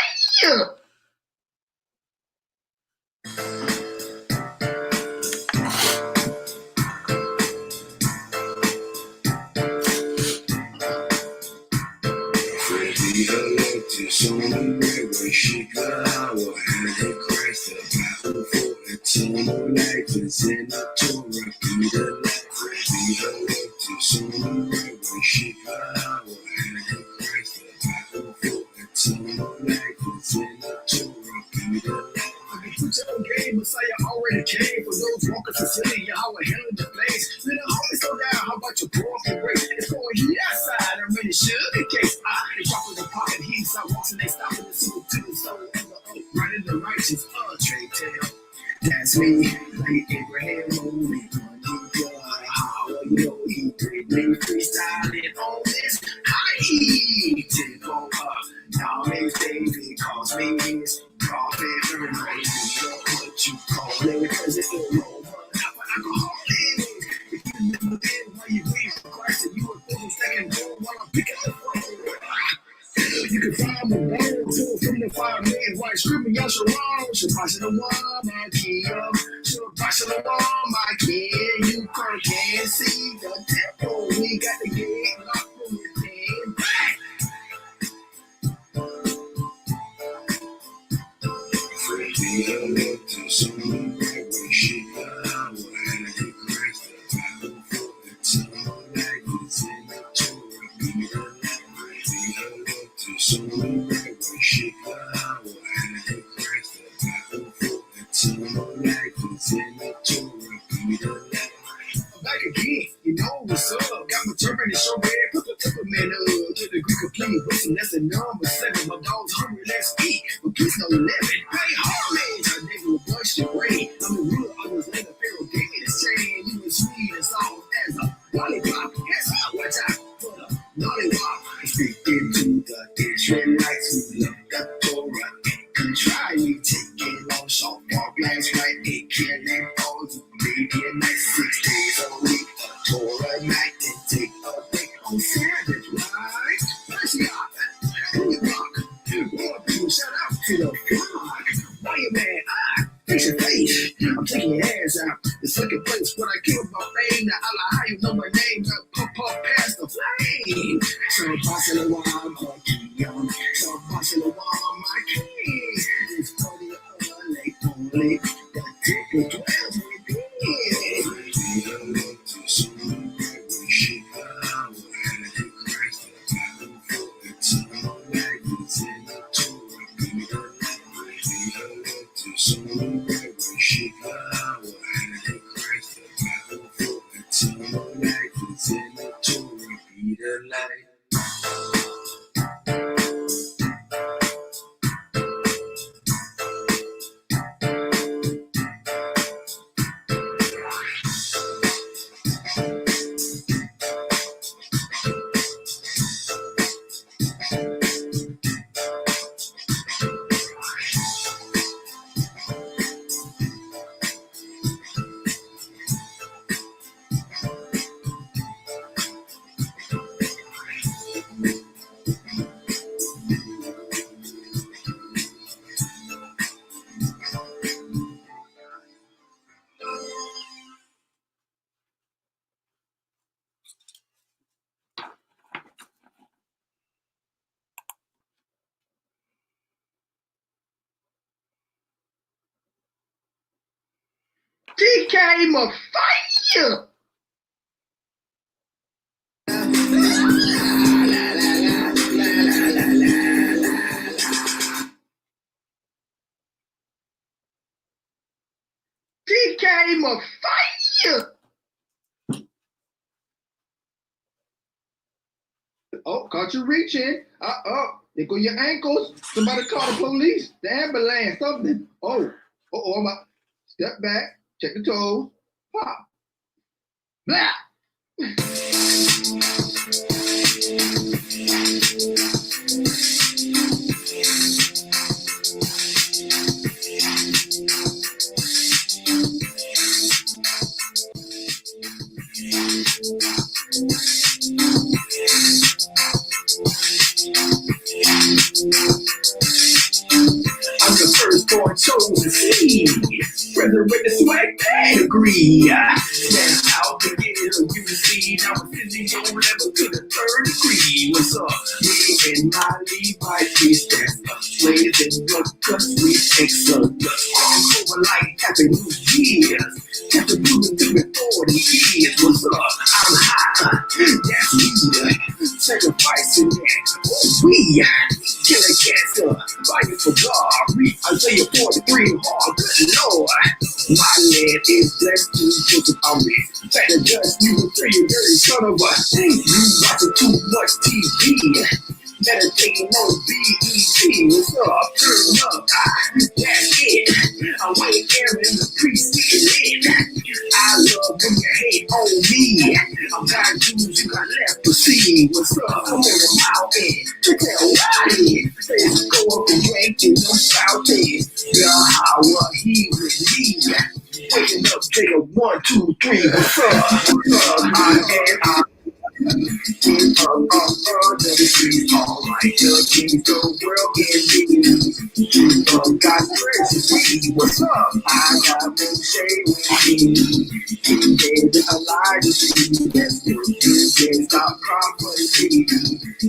fire! On the railway, she got our hand Christ, the battle for eternal life is in the Torah, be the light, be the light. On the railway, she got our hand Christ, the battle for eternal life is in the Torah, be the light. Put your own game, Messiah already came for those walking to city, Yahweh handling the place. Let the holy slow down, how about your broken race? It's going heat outside, I'm ready to shoot in case. They drop in the pocket, heat, I walk and they stop in the single to the soul of the oak, right in the righteous, trade tail. That's me, like Abraham, only one God. How you know he did me freestyling on this high tempo now makes David calls me his prophet. Everybody what you call it, cause it's no more alcoholic. If you never been where you wait for Christ and you were thinking second door while I'm picking the phone. You can find me down from the 5 minute white screaming out Shalom, Shabbat Shalom, my kid, Shabbat Shalom, my kid. You can't see the temple, we got the gate locked from the thing back. Freddie, I love to song the railway, she got our hand Christ, the battle for eternal life is in the Torah, be the light. On the railway, she got our hand Christ, the battle for eternal life is in the Torah, be the light. Back again, you know what's up. Got my turban and short red, put the temperament up to the Greek complete wisdom. That's the number 7. My dog's hungry, let's eat. But please no limit. Pay homage. I nigga will blush the brain. I'm the real, I was in the Pharaoh, gave me this chain. You was sweet and soft as a lollipop. Here's how watch out for the lollipop. Speaking to the Israelites who love the Torah and contrive me, taking on soft dark glass right. It can't let all you baby and night 6 days a week. A Torah night and take a break on Sabbath, right? Let's rock, who you rock? More people shout out to the flock. Why you mad? Face your face. I'm taking your ass out. The second place, but I killed my fame. Now Allah, how you know my name? Now pump past the flame. So Barcelona, Gion. So Barcelona, my king. It's party only. The ticket dwells within. Freddie, I love to song the railway, she got our hand Christ, the battle for eternal life is in the Torah, be the light. Freddie, I love to song the railway, she got our hand Christ, the battle for eternal life is in the Torah, be the light. She came a fire! She came a fire! Oh, caught you reaching. There go your ankles. Somebody call the police, the ambulance, something. I'm about step back, check the toes, pop. Blah! the sea. Brother with the swag pedigree. Stand out to get a UC. Now I'm sending your level to the 3rd degree. What's up? Me and my Levi is that's slaves in your country. Excellent. Over like happy new years. After moving through the 40 years. What's up? I'm high. That's me. Sacrificing that. We killing cancer. Fighting for God. Read Isaiah 43 hard. Good Lord. My land is blessed to Joseph Already. Better just you will say you dirty son of a. You watching too much TV. Meditating on BET. What's up? Turn up. That's it. I'm waiting there in the priest it. I love when you hate on me. I'm got Jews, you got leprosy. What's up? I'm on the mountain. You tell Willie. Say go up and drink in them fountains. Girl, how he with me. Waking up, take a 1, 2, 3. What's up? I King of the streets, all right, the kings, the world in me. King of God's grace, what's up? I got Moshe with me. King David, Elijah, see, that's the king, stop prophecy.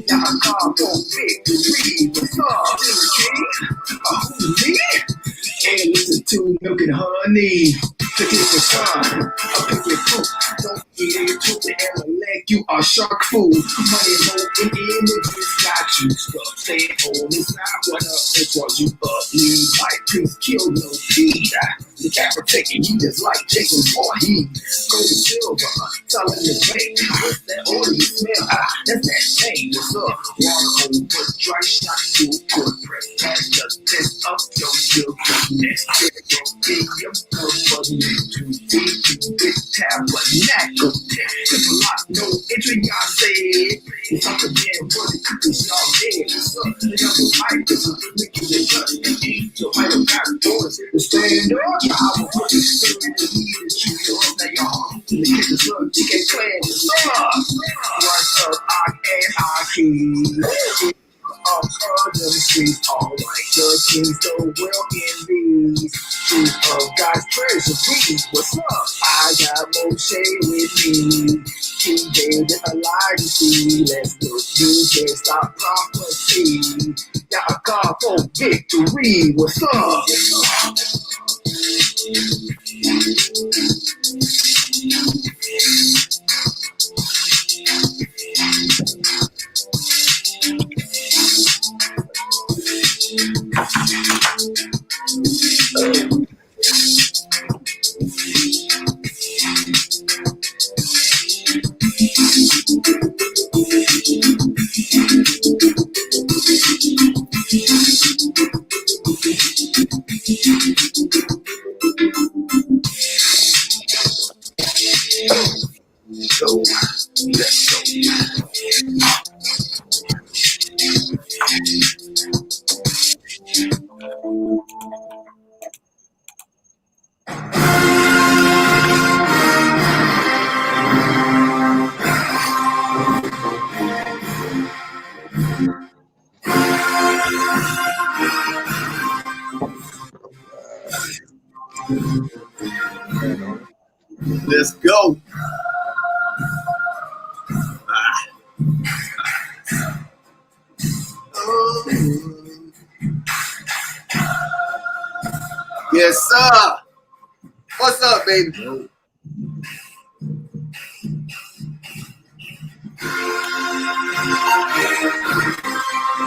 Now I call for victory, what's up? King, me? And listen to milk and honey. To get the sun, I'll pick your fruit. Don't eat it, put the air leg, you are shark food. Money, more in images, got you stuck. Stay home, it's not what up, it's what you up. Leave like please kill no feed. Decapitating you just like Jason Voorhees. Gold and silver, telling the bank. What's that oil you smell? That's that thing. What's up? Water over dry shot to good press. That's the test of your silk. Next year, you'll be your company. Too deep to get tabernacle. If a lot, no entry, y'all say. It's up again, but the cookies y'all dead. What's up? The other life is making it good. So I don't got doors to stand up. I will put you through the need to shoot you up. Now y'all, the kids look, you can't play it. What's up? I can't, I keep. Up the streets, all right, the kings, the world in these. Truth of God's treasury. What's up? I got Moshe with me. King David, Elijah, see. Let's go. You can't stop prophecy. Got a call for victory. What's up? So, let's go. Let's go. Yes, sir. What's up, baby?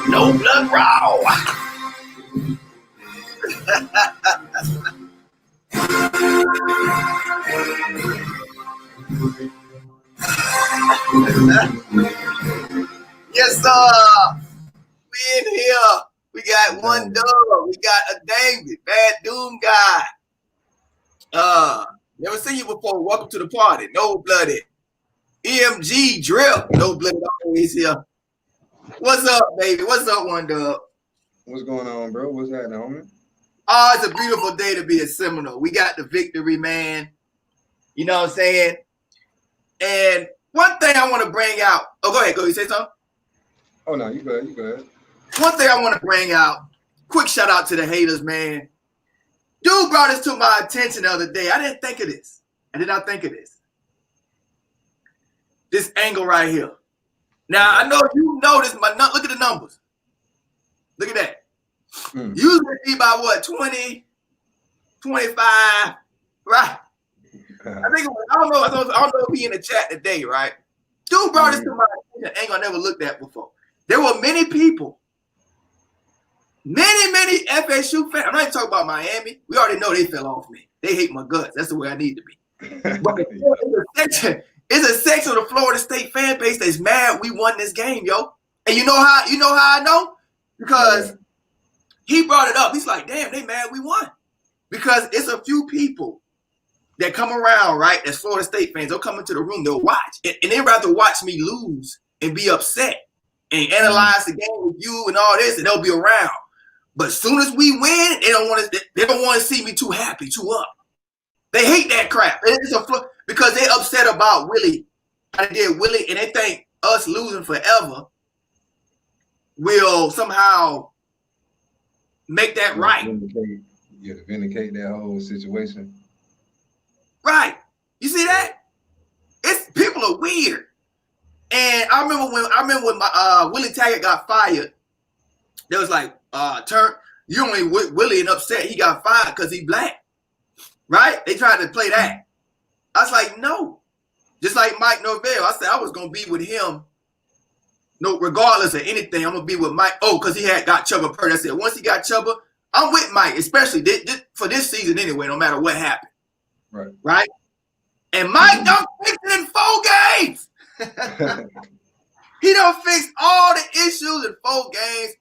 No blood raw. Yes, sir. We in here. We got one dub. We got a David, bad doom guy. Never seen you before. Welcome to the party. No blooded. EMG drip. No blooded always here. What's up, baby? What's up, one dub? What's going on, bro? What's happening, homie? Oh, it's a beautiful day to be a Seminole. We got the victory, man. You know what I'm saying? And one thing I want to bring out. Oh, go ahead. Go. You say something? Oh, no, you good. One thing I want to bring out. Quick shout out to the haters, man. Dude brought this to my attention the other day. I didn't think of this. I did not think of this. This angle right here. Now, I know you noticed look at the numbers. Look at that. Usually be about what, 20, 25, right? I think I don't know if he in the chat today, right? Dude brought this to my attention, angle I never looked at before. There were many people, many FSU fans. I'm not even talking about Miami. We already know they fell off me. They hate my guts. That's the way I need to be. But it's a section of the Florida State fan base that's mad we won this game, yo. And you know how I know? Because he brought it up. He's like, damn, they mad we won. Because it's a few people that come around, right? As Florida State fans, they'll come into the room, they'll watch. And they'd rather watch me lose and be upset and analyze the game with you and all this, and they'll be around. But as soon as we win, they don't want to see me too happy, too up. They hate that crap. Because they upset about Willie. I did Willie, and they think us losing forever will somehow make that right. To vindicate that whole situation. Right. You see that? People are weird. And I remember when my Willie Taggart got fired, they was like, Turnt, you only with Willie and upset he got fired because he black. Right? They tried to play that. I was like, no. Just like Mike Norvell, I said I was gonna be with him. No, regardless of anything, I'm gonna be with Mike. Oh, because he got Chuba Purdy. I said once he got Chuba, I'm with Mike, especially for this season anyway, no matter what happened. Right? And Mike done fixed it in 4 games. He done fixed all the issues in 4 games.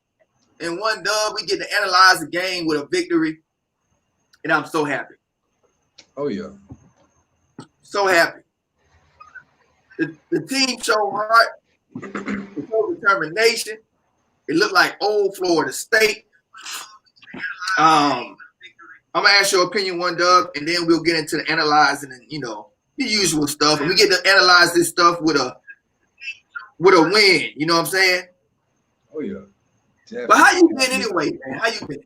In 1 dub, we get to analyze the game with a victory. And I'm so happy. Oh, yeah. So happy. The team showed heart. It showed determination. It looked like old Florida State. I'm gonna ask your opinion, 1Dub, and then we'll get into the analyzing and the usual stuff. And we get to analyze this stuff with a win. You know what I'm saying? Oh yeah. Definitely. But how you been anyway, man? How you been?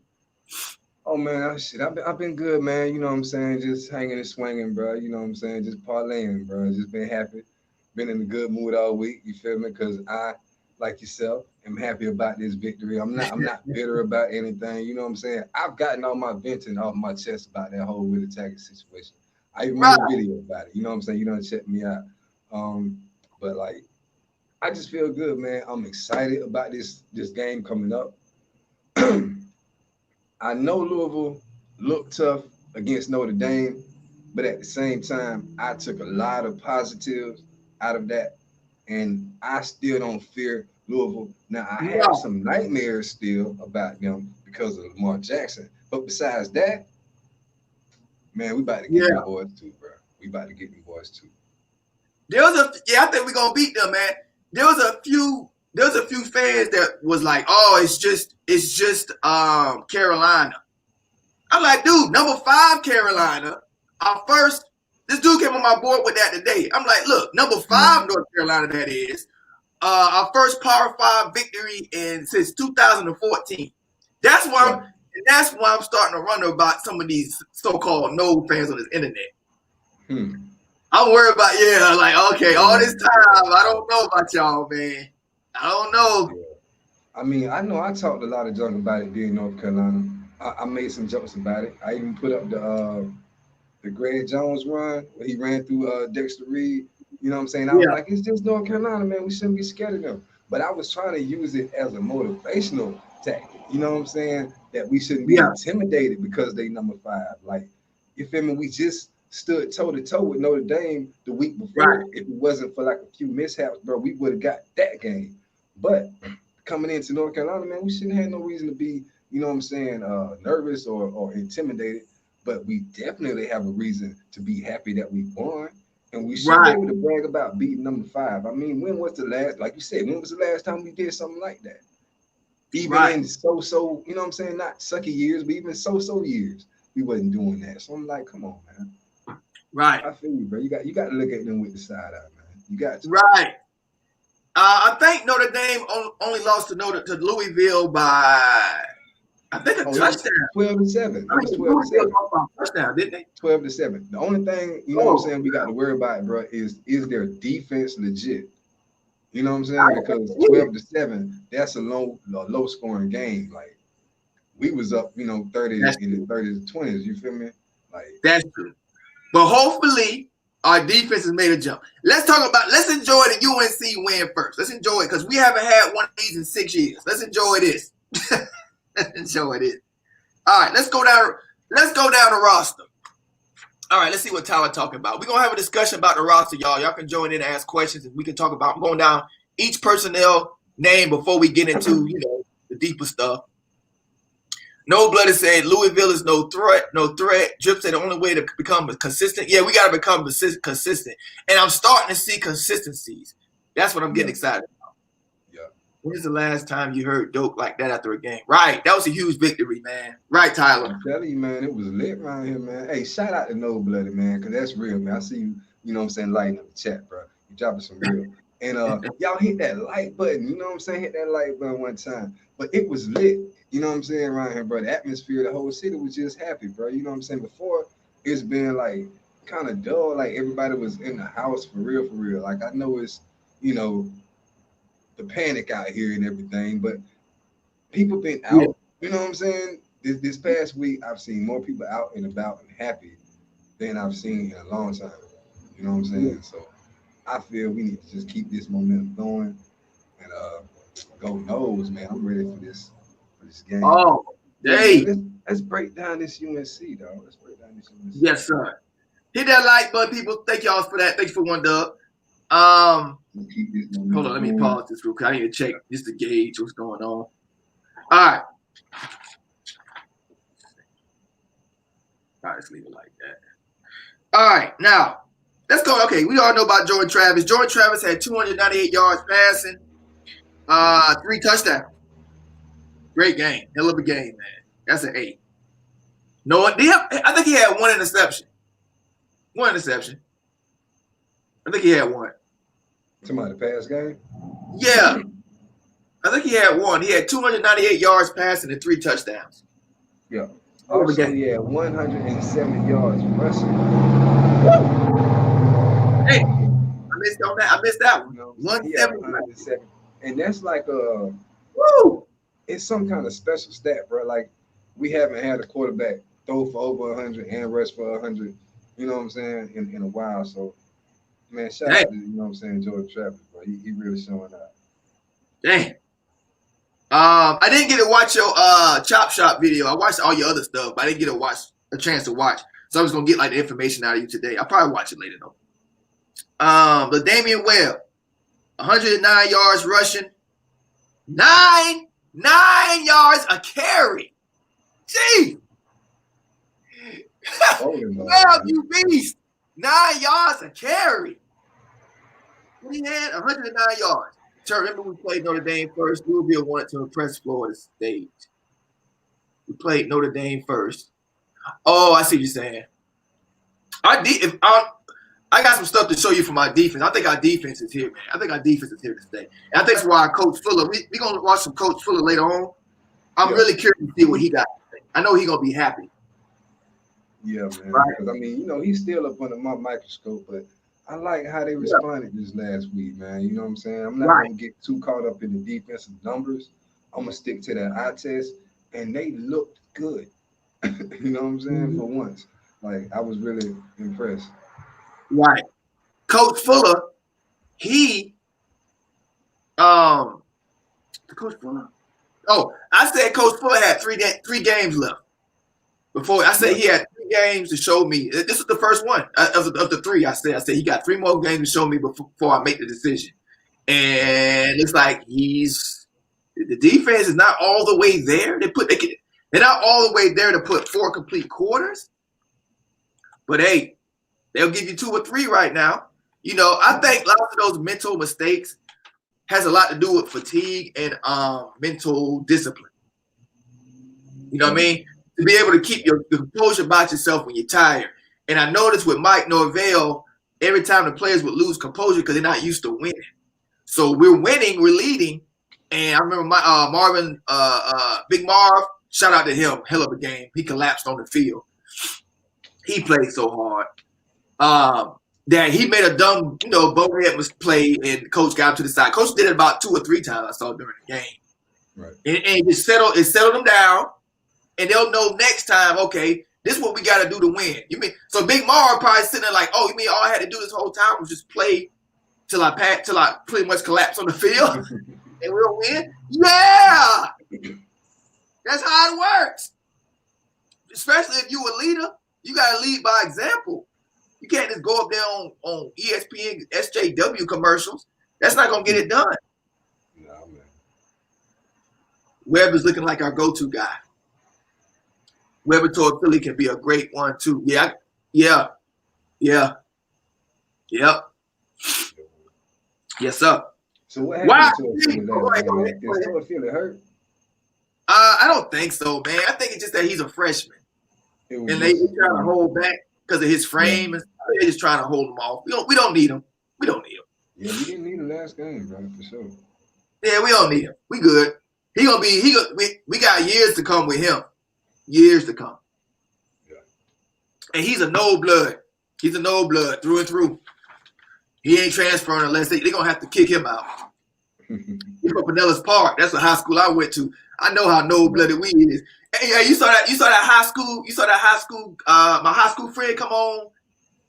Oh man, shit, I've been good, man. You know what I'm saying? Just hanging and swinging, bro. You know what I'm saying? Just parlaying, bro. Just been happy. Been in a good mood all week. You feel me? Because I, like yourself, am happy about this victory. I'm not bitter about anything. You know what I'm saying? I've gotten all my venting off my chest about that whole Willie Taggart situation. I even made a video about it. You know what I'm saying? You don't check me out. But like, I just feel good, man. I'm excited about this game coming up. I know Louisville looked tough against Notre Dame, but at the same time, I took a lot of positives out of that, and I still don't fear Louisville. Now, I have some nightmares still about them because of Lamar Jackson, but besides that, man, we about to get them boys too, bro. We about to get them boys too. I think we're gonna beat them, man. There was a few fans that was like, oh, it's just Carolina. I'm like, dude, number 5 Carolina. This dude came on my board with that today. I'm like, look, number 5 North Carolina, that is. Our first Power 5 victory since 2014. That's why I'm starting to wonder about some of these so-called no fans on this internet. I'm worried about, okay, all this time, I don't know about y'all, man. I don't know. I mean, I know I talked a lot of junk about it being North Carolina. I made some jokes about it. I even put up the Greg Jones run where he ran through Dexter Reed. You know what I'm saying? I was like, it's just North Carolina, man. We shouldn't be scared of them. But I was trying to use it as a motivational tactic. You know what I'm saying? That we shouldn't be intimidated because they number 5. Like, you feel me? We just stood toe-to-toe with Notre Dame the week before. If it wasn't for like a few mishaps, bro, we would have got that game. But coming into North Carolina, man, we shouldn't have no reason to be, you know what I'm saying, nervous or intimidated. But we definitely have a reason to be happy that we won. And we should be able to brag about beating number 5. I mean, when was the last time we did something like that? Even in so, you know what I'm saying, not sucky years, but even so years, we wasn't doing that. So I'm like, come on, man. Right. I feel you, bro. You got to look at them with the side eye, man. You got to. Right. I think Notre Dame only lost to Louisville by I think a Oh, touchdown. 12-7. It was 12-7. Touchdown, didn't they? 12-7. The only thing, you know what I'm saying, we got to worry about, bro, is their defense legit? You know what I'm saying? Because 12-7, that's a low scoring game. Like we was up, 30 in the 30s, 20s. You feel me? Like that's true. But hopefully our defense has made a jump. Let's enjoy the UNC win first. Let's enjoy it because we haven't had one of these in 6 years. Let's enjoy this. Let's enjoy this. All right, let's go down the roster. All right, let's see what Tyler talking about. We're gonna have a discussion about the roster, y'all. Y'all can join in and ask questions, and we can talk about. I'm going down each personnel name before we get into the deeper stuff. No Blooded said Louisville is no threat. Drip said the only way to become consistent. Yeah, we gotta become consistent, and I'm starting to see consistencies. That's what I'm getting excited about. Yeah. When's the last time you heard dope like that after a game? Right, that was a huge victory, man. Right, Tyler. I'm telling you, man, it was lit around here, man. Hey, shout out to No Blooded, man, because that's real, man. I see you, you know what I'm saying, lighting up the chat, bro. You dropping some real. And y'all hit that like button, you know what I'm saying? Hit that like button one time. But it was lit, you know what I'm saying, around here, bro. The atmosphere, the whole city was just happy, bro. You know what I'm saying? Before, it's been like kind of dull, like everybody was in the house for real, for real. Like I know it's, the panic out here and everything, but people been out, you know what I'm saying? This past week, I've seen more people out and about and happy than I've seen in a long time. You know what I'm saying? So I feel we need to just keep this momentum going and go nose, man. I'm ready for this game. Oh, hey. Let's break down this UNC, dog. Let's break down this UNC. Yes, sir. Hit that like button, people. Thank y'all for that. Thanks for one dub. Hold on, let me pause this real quick. I need to check just to gauge what's going on. All right. All right, let's leave it like that. All right, now let's go. Okay, we all know about Jordan Travis. Jordan Travis had 298 yards passing, 3 touchdowns. Great game. Hell of a game, man. That's an 8. No, I think he had 1 interception. 1 interception. I think he had 1. Somebody pass game? Yeah. I think he had 1. He had 298 yards passing and 3 touchdowns. Yeah. Also, he had 170 yards rushing. Hey, I missed that one. 170. And that's like it's some kind of special stat, bro. Like we haven't had a quarterback throw for over 100 and rush for 100. You know what I'm saying? In a while. So, man, shout out to, you know what I'm saying, Jordan Travis, bro. He really showing out. Dang. I didn't get to watch your Chop Shop video. I watched all your other stuff, but I didn't get a chance to watch. So I was gonna get like the information out of you today. I'll probably watch it later though. But Damian Webb, 109 yards rushing, 9 yards a carry. Gee. Well, you beast. 9 yards a carry. He had 109 yards. Remember we played Notre Dame first. Louisville wanted to impress Florida State. We played Notre Dame first. Oh, I see what you're saying. I got some stuff to show you from our defense. I think our defense is here, man. I think our defense is here to stay. And I think that's why Coach Fuller, we're going to watch some Coach Fuller later on. I'm really curious to see what he got to say. I know he's going to be happy. Yeah, man. Right. Because, I mean, he's still up under my microscope, but I like how they responded this last week, man. You know what I'm saying? I'm not going to get too caught up in the defensive numbers. I'm going to stick to that eye test. And they looked good. You know what I'm saying? For once. Like, I was really impressed. Right. Coach Fuller, Coach Fuller. Oh, I said Coach Fuller had three games left. Before I said he had 3 games to show me. This is the first one of the 3. I said he got 3 more games to show me before I make the decision. And it's like the defense is not all the way there. They're not all the way there to put 4 complete quarters. But hey, they'll give you 2 or 3 right now. You know, I think lots of those mental mistakes has a lot to do with fatigue and mental discipline. You know what I mean? To be able to keep your composure about yourself when you're tired. And I noticed with Mike Norvell, every time the players would lose composure because they're not used to winning. So we're winning, we're leading. And I remember Big Marv, Shout out to him. Hell of a game. He collapsed on the field. He played so hard. That he made a dumb, bonehead was play, and the coach got him to the side. Coach did it about 2 or 3 times I saw during the game. Right. And it settled them down, and they'll know next time, okay, this is what we got to do to win. You mean so Big Mar probably sitting there like, oh, you mean all I had to do this whole time was just play till I pretty much collapse on the field and we'll win? Yeah, that's how it works. Especially if you a leader, you got to lead by example. You can't just go up there on ESPN SJW commercials. That's not gonna get it done. No, man. Webb is looking like our go-to guy. Webber told Philly can be a great one too. Yeah. Yep. Yes, sir. So what happened to Philly? Is Philly hurt? I don't think so, man. I think it's just that he's a freshman, and they trying to hold back because of his frame. Yeah. They're just trying to hold him off. We don't need him. We don't need him. Yeah, we didn't need him last game, bro, for sure. Yeah, we don't need him. We good. We got years to come with him. Years to come. Yeah. And he's a no blood. He's a no blood through and through. He ain't transferring unless they're going to have to kick him out. He's from Pinellas Park. That's the high school I went to. I know how no blooded we is. Hey, you saw that high school. You saw that high school. My high school friend come on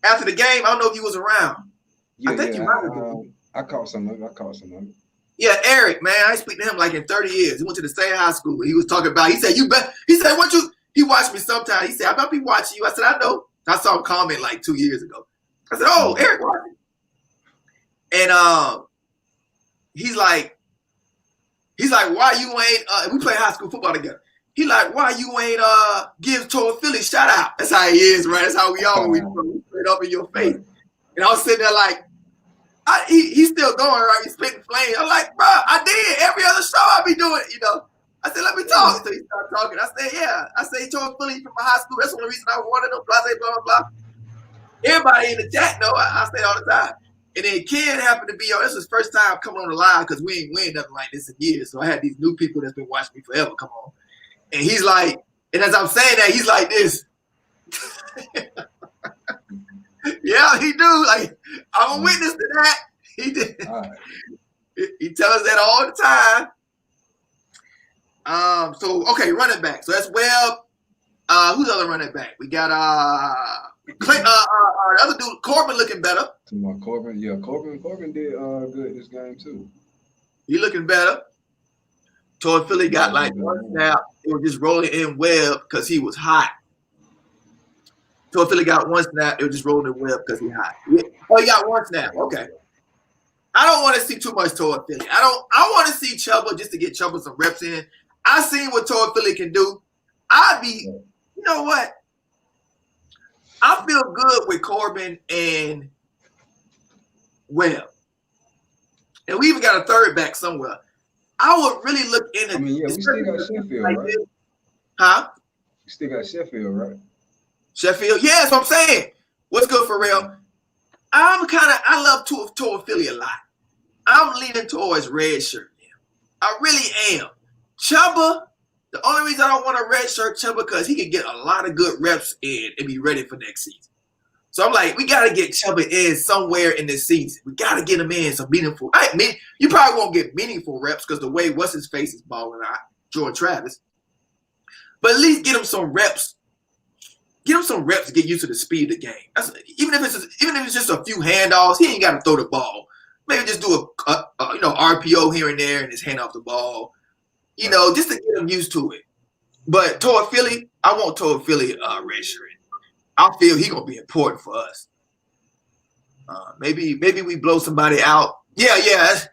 after the game. I don't know if you was around. Yeah, I think you might have been. I caught some of it. Yeah, Eric, man, I ain't speak to him like in 30 years. He went to the same high school. He was talking about. He said, he watched me sometime. He said, I might be watching you. I said, I know. I saw him comment like 2 years ago. I said, oh, Eric watching. And he's like, why you ain't? We play high school football together. He like, why you ain't give Tor Philly shout out? That's how he is, right? That's how we always straight up in your face. And I was sitting there like, he's still going, right? He's spitting flames. I'm like, bro, I did every other show I be doing, I said, let me talk. So he started talking. I said, yeah. I said, he told Philly from my high school. That's one of the reasons I wanted him. Blah, blah, blah, blah. Everybody in the chat know. I say it all the time. And then Ken happened to be on. This was his first time coming on the live because we ain't nothing like this in years. So I had these new people that's been watching me forever come on. And he's like, and as I'm saying that, he's like this. Yeah, he do. Like, I'm a witness to that. He did. Right. He tells us that all the time. So okay, running back. So that's Webb. Who's the other running back? We got the other dude, Corbin, looking better. Corbin, yeah, Corbin did good this game too. He looking better. Todd Philly got like one snap. It was just rolling in Webb because he was hot. Todd Philly got one snap. It was just rolling in Webb because he hot. Yeah. Oh, he got one snap. Okay. I don't want to see too much Todd Philly. I want to see Chuba just to get Chuba some reps in. I seen what Todd Philly can do. You know what? I feel good with Corbin and Webb. And we even got a third back somewhere. I would really look into. I mean, yeah, we still got Sheffield, like right? This. Huh? We still got Sheffield, right? Sheffield, yeah, that's what I'm saying. What's good for real? I love Tour Philly a lot. I'm leaning towards red shirt now. I really am. Chuba, the only reason I don't want a red shirt Chuba because he can get a lot of good reps in and be ready for next season. So I'm like, we got to get Chuba in somewhere in this season. We got to get him in some meaningful. You probably won't get meaningful reps because the way what's his face is balling out, Jordan Travis. But at least get him some reps. Get him some reps to get used to the speed of the game. Even if it's just a few handoffs, he ain't got to throw the ball. Maybe just do a RPO here and there and just hand off the ball. Just to get him used to it. But toward Philly, I want toward Philly red shirt. I feel he's gonna be important for us. Maybe we blow somebody out. Yeah. That's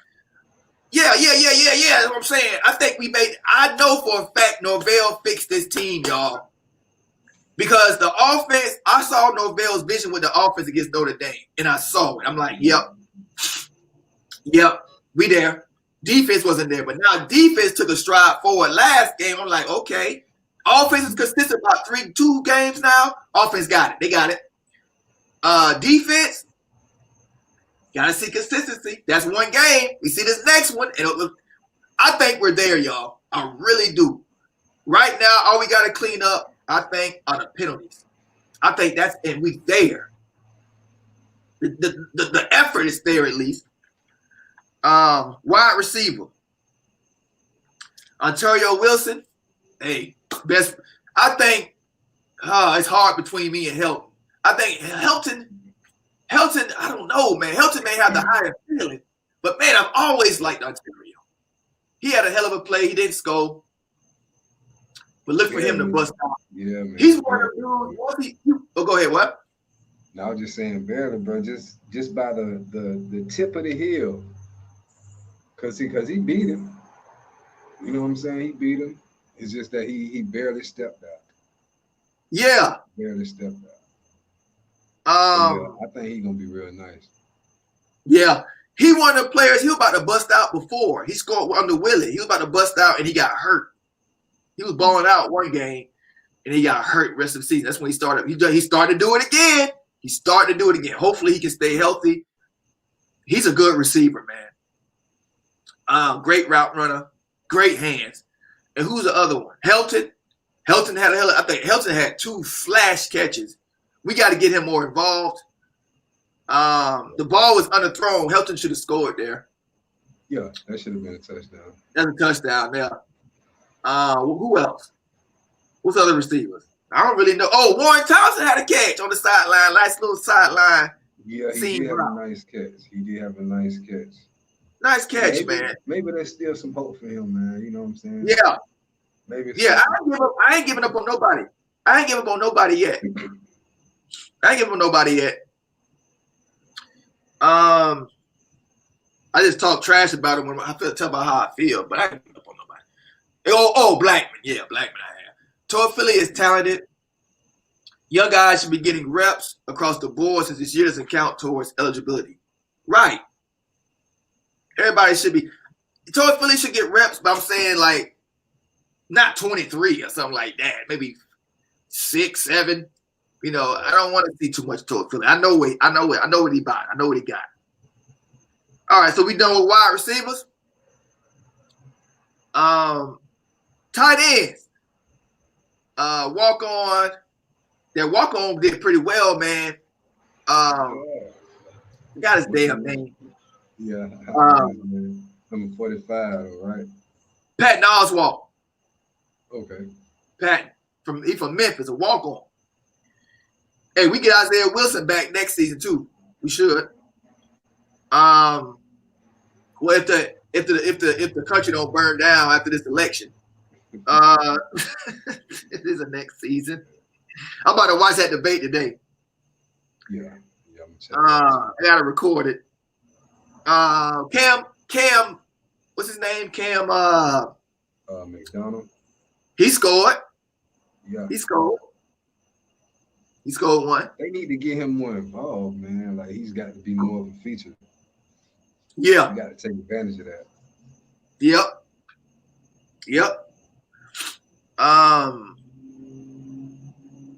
what I'm saying. I think I know for a fact Norvell fixed this team, y'all. Because the offense, I saw Norvell's vision with the offense against Notre Dame, and I saw it. I'm like, yep, we there. Defense wasn't there, but now defense took a stride forward last game. I'm like, okay. Offense is consistent about 2 games now. Offense got it. They got it. Defense, got to see consistency. That's one game. We see this next one. And I think we're there, y'all. I really do. Right now, all we got to clean up, I think, are the penalties. I think that's, and we there. The effort is there at least. Wide receiver. Ontario Wilson. Hey, best. I think it's hard between me and Helton. I think Helton, I don't know, man. Helton may have the higher feeling, but man, I've always liked Ontario. He had a hell of a play. He didn't score. But look for him to bust out. Yeah, man. He's one of those. Oh, go ahead. What? No, I was just saying, barely, bro. Just by the tip of the heel, cause he beat him. You know what I'm saying? He beat him. It's just that he barely stepped out. Yeah. Barely stepped out. Yeah, I think he's gonna be real nice. Yeah. He one of the players. He was about to bust out before. He scored under Willie. He was about to bust out and he got hurt. He was balling out one game and he got hurt the rest of the season. That's when he started. He started to do it again. He started to do it again. Hopefully he can stay healthy. He's a good receiver, man. Great route runner, great hands. And who's the other one? Helton. Helton had I think Helton had 2 flash catches. We got to get him more involved. The ball was underthrown. Helton should have scored there. Yeah, that should have been a touchdown. That's a touchdown there. Who else? What's other receivers? I don't really know. Oh, Warren Thompson had a catch on the sideline. Nice little sideline. Yeah, he did have a nice catch. He did have a nice catch. Nice catch, man. Maybe there's still some hope for him, man. You know what I'm saying? Yeah. Maybe. Yeah, I ain't giving up on nobody. I ain't giving up on nobody yet. I just talk trash about him when I feel tell about how I feel, but I ain't giving up on nobody. Blackman. Yeah, Blackman I have. Toafili is talented. Young guys should be getting reps across the board since this year doesn't count towards eligibility. Right. Everybody should be. Toafili should get reps, but I'm saying like not 23 or something like that. Maybe 6, 7. You know, I don't want to see too much Toafili. I know what he bought. I know what he got. All right, so we done with wide receivers. Tight ends. Walk on. That walk on did pretty well, man. Got his damn name. Yeah. Number 45, right? Patton Oswalt. Okay. Patton he from Memphis, a walk on. Hey, we get Isaiah Wilson back next season too. We should. Well, if the country don't burn down after this election, it is the next season. I'm about to watch that debate today. Yeah. I gotta record it. Cam, what's his name? Cam McDonald. He scored. Yeah. He scored 1. They need to get him more involved, man. Like he's got to be more of a feature. Yeah. You got to take advantage of that. Yep.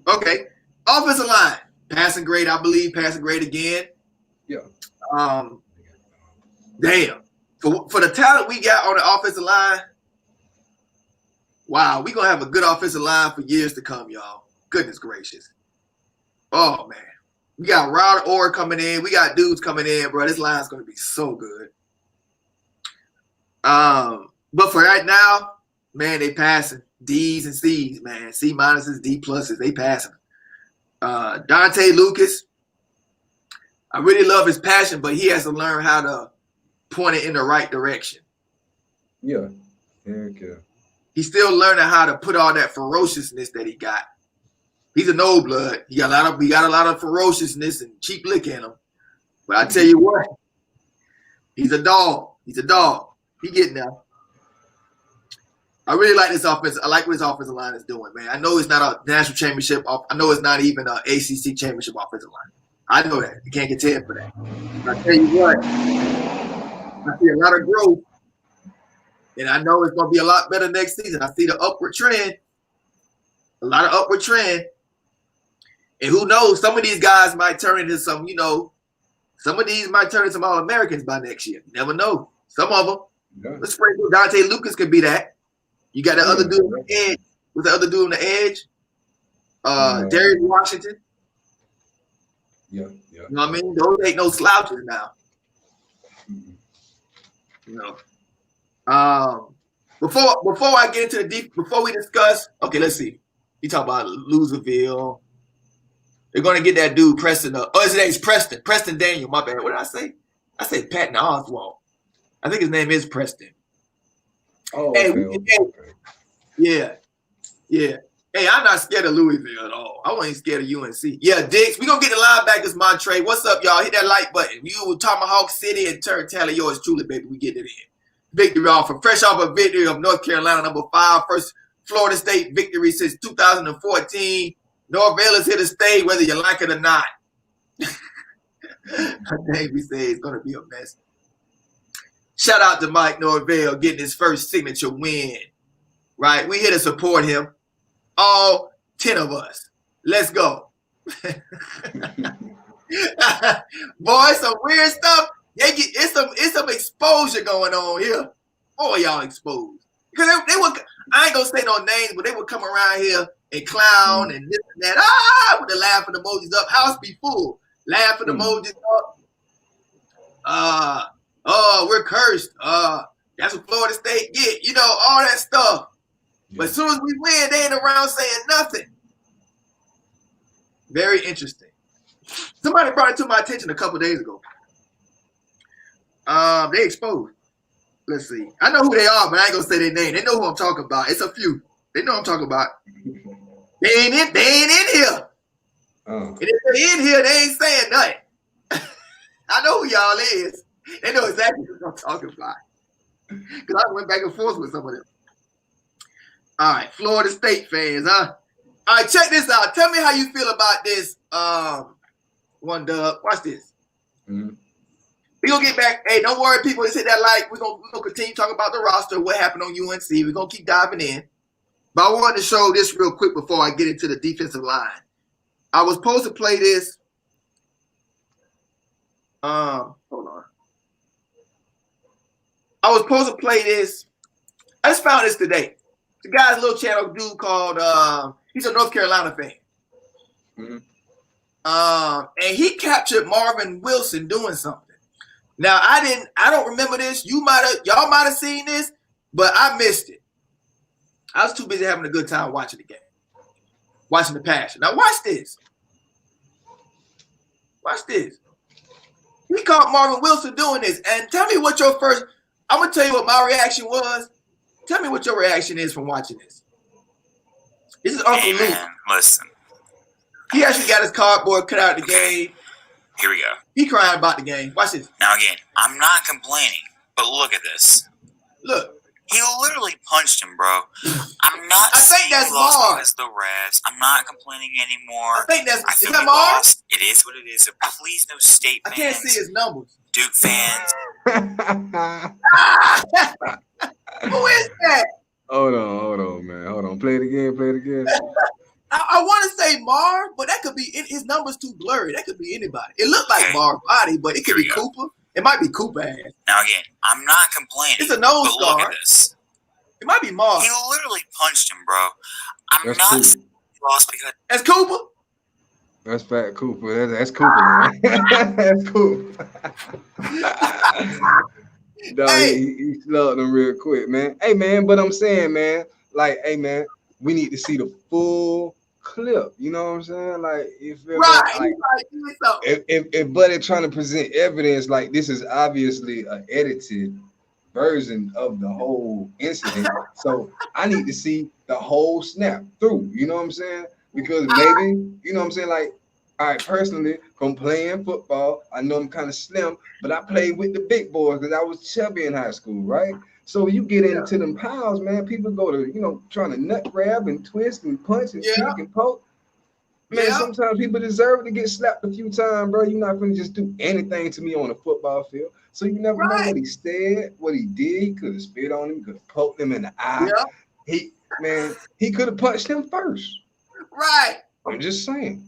Okay. Offensive line. Passing grade, I believe. Passing grade again. Yeah. Damn. For the talent we got on the offensive line, wow, we're going to have a good offensive line for years to come, y'all. Goodness gracious. Oh, man. We got Rod Orr coming in. We got dudes coming in, bro. This line's going to be so good. But for right now, man, they passing D's and C's, man. C minuses, D pluses, they passing. Dante Lucas, I really love his passion, but he has to learn how to point it in the right direction. Yeah. Heck yeah. He's still learning how to put all that ferociousness that he got. He's an old blood. He got a lot of ferociousness and cheap lick in him. But I tell you what, he's a dog. He getting there. I really like this offense. I like what his offensive line is doing, man. I know it's not a national championship. I know it's not even an ACC championship offensive line. I know that. You can't get 10 for that. But I tell you what, I see a lot of growth. And I know it's going to be a lot better next season. I see the upward trend. A lot of upward trend. And who knows, some of these guys might turn into some, some of these might turn into some All-Americans by next year. You never know. Some of them. Yeah. Let's pray Dante Lucas could be that. You got the other dude on the edge. was the other dude on the edge? Darius Washington. Yeah. You know what I mean? Those ain't no slouches now. You know. Before I get into the deep, before we discuss, okay, let's see. You talk about Loserville. They're gonna get that dude Preston up. Oh, his name's Preston. Preston Daniel. My bad. What did I say? I said Patton Oswalt. I think his name is Preston. Oh, hey, okay. Yeah. Hey, I'm not scared of Louisville at all. I wasn't scared of UNC. Yeah, Diggs, we gonna get the linebackers, Montre. What's up, y'all? Hit that like button. You with Tomahawk City and TURNTTALLY yours truly, baby. We get it in. Victory fresh off a victory of North Carolina, number 5, first Florida State victory since 2014. Norvell is here to stay, whether you like it or not. I think we say it's gonna be a mess. Shout out to Mike Norvell getting his first signature win. Right, we here to support him. All 10 of us. Let's go. Boy, some weird stuff. It's some exposure going on here. Boy, y'all exposed. Because they would, I ain't gonna say no names, but they would come around here and clown and this and that. With the laughing emojis up. House be full. Laughing emojis up. Oh, we're cursed. That's what Florida State get. You know, all that stuff. But as soon as we win, they ain't around saying nothing. Very interesting. Somebody brought it to my attention a couple of days ago. They exposed. Let's see. I know who they are, but I ain't gonna say their name. They know who I'm talking about. It's a few. They know who I'm talking about. They ain't in here. And if they're in here, they ain't saying nothing. I know who y'all is. They know exactly what I'm talking about. Because I went back and forth with some of them. All right, Florida State fans, huh? All right, check this out. Tell me how you feel about this. One dub. Watch this. We gonna get back. Hey, don't worry, people. Just hit that like. We're gonna continue talking about the roster, what happened on UNC. We're gonna keep diving in. But I wanted to show this real quick before I get into the defensive line. I was supposed to play this. Hold on. I was supposed to play this. I just found this today. The guy's little channel dude called he's a North Carolina fan. And he captured Marvin Wilson doing something. Now I don't remember this. Y'all might have seen this, but I missed it. I was too busy having a good time watching the game. Watching the passion. Now watch this. Watch this. He caught Marvin Wilson doing this. And tell me what your first, I'm gonna tell you what my reaction was. Tell me what your reaction is from watching this. This is Uncle Luke. Listen. He actually got his cardboard cut out of the game. Here we go. He crying about the game. Watch this. Now again, I'm not complaining, but look at this. Look. He literally punched him, bro. I'm not I think that's Marv. Because the refs. I'm not complaining anymore. I think that's is that Marv? It is what it is. So please, no state fans. I can't see his numbers. Duke fans. Who is that? Hold on, man. Hold on. Play it again. I want to say Marv, but that could be his numbers too blurry. That could be anybody. It looked like Marv's body, but it could be Cooper. It might be Cooper ass. Now again, I'm not complaining. It's a nose but look at this. It might be Marv. He literally punched him, bro. I'm not lost because that's Cooper. That's Fat Cooper. That's Cooper, man. That's Cooper. No, hey. he slugged him real quick, man. Hey, man, but I'm saying, man, like, hey, man, we need to see the full clip. You know what I'm saying? Like, you feel right? Like, if Buddy trying to present evidence, like this is obviously an edited version of the whole incident, so I need to see the whole snap through. You know what I'm saying? Because maybe, you know what I'm saying, like. All right, personally, from playing football, I know I'm kind of slim, but I played with the big boys because I was chubby in high school, right? So you get into them piles, man, people go to, you know, trying to nut grab and twist and punch and kick and poke. Man, sometimes people deserve to get slapped a few times, bro. You're not going to just do anything to me on a football field. So you never know what he said, what he did. He could have spit on him, he could have poked him in the eye. He could have punched him first. Right. I'm just saying.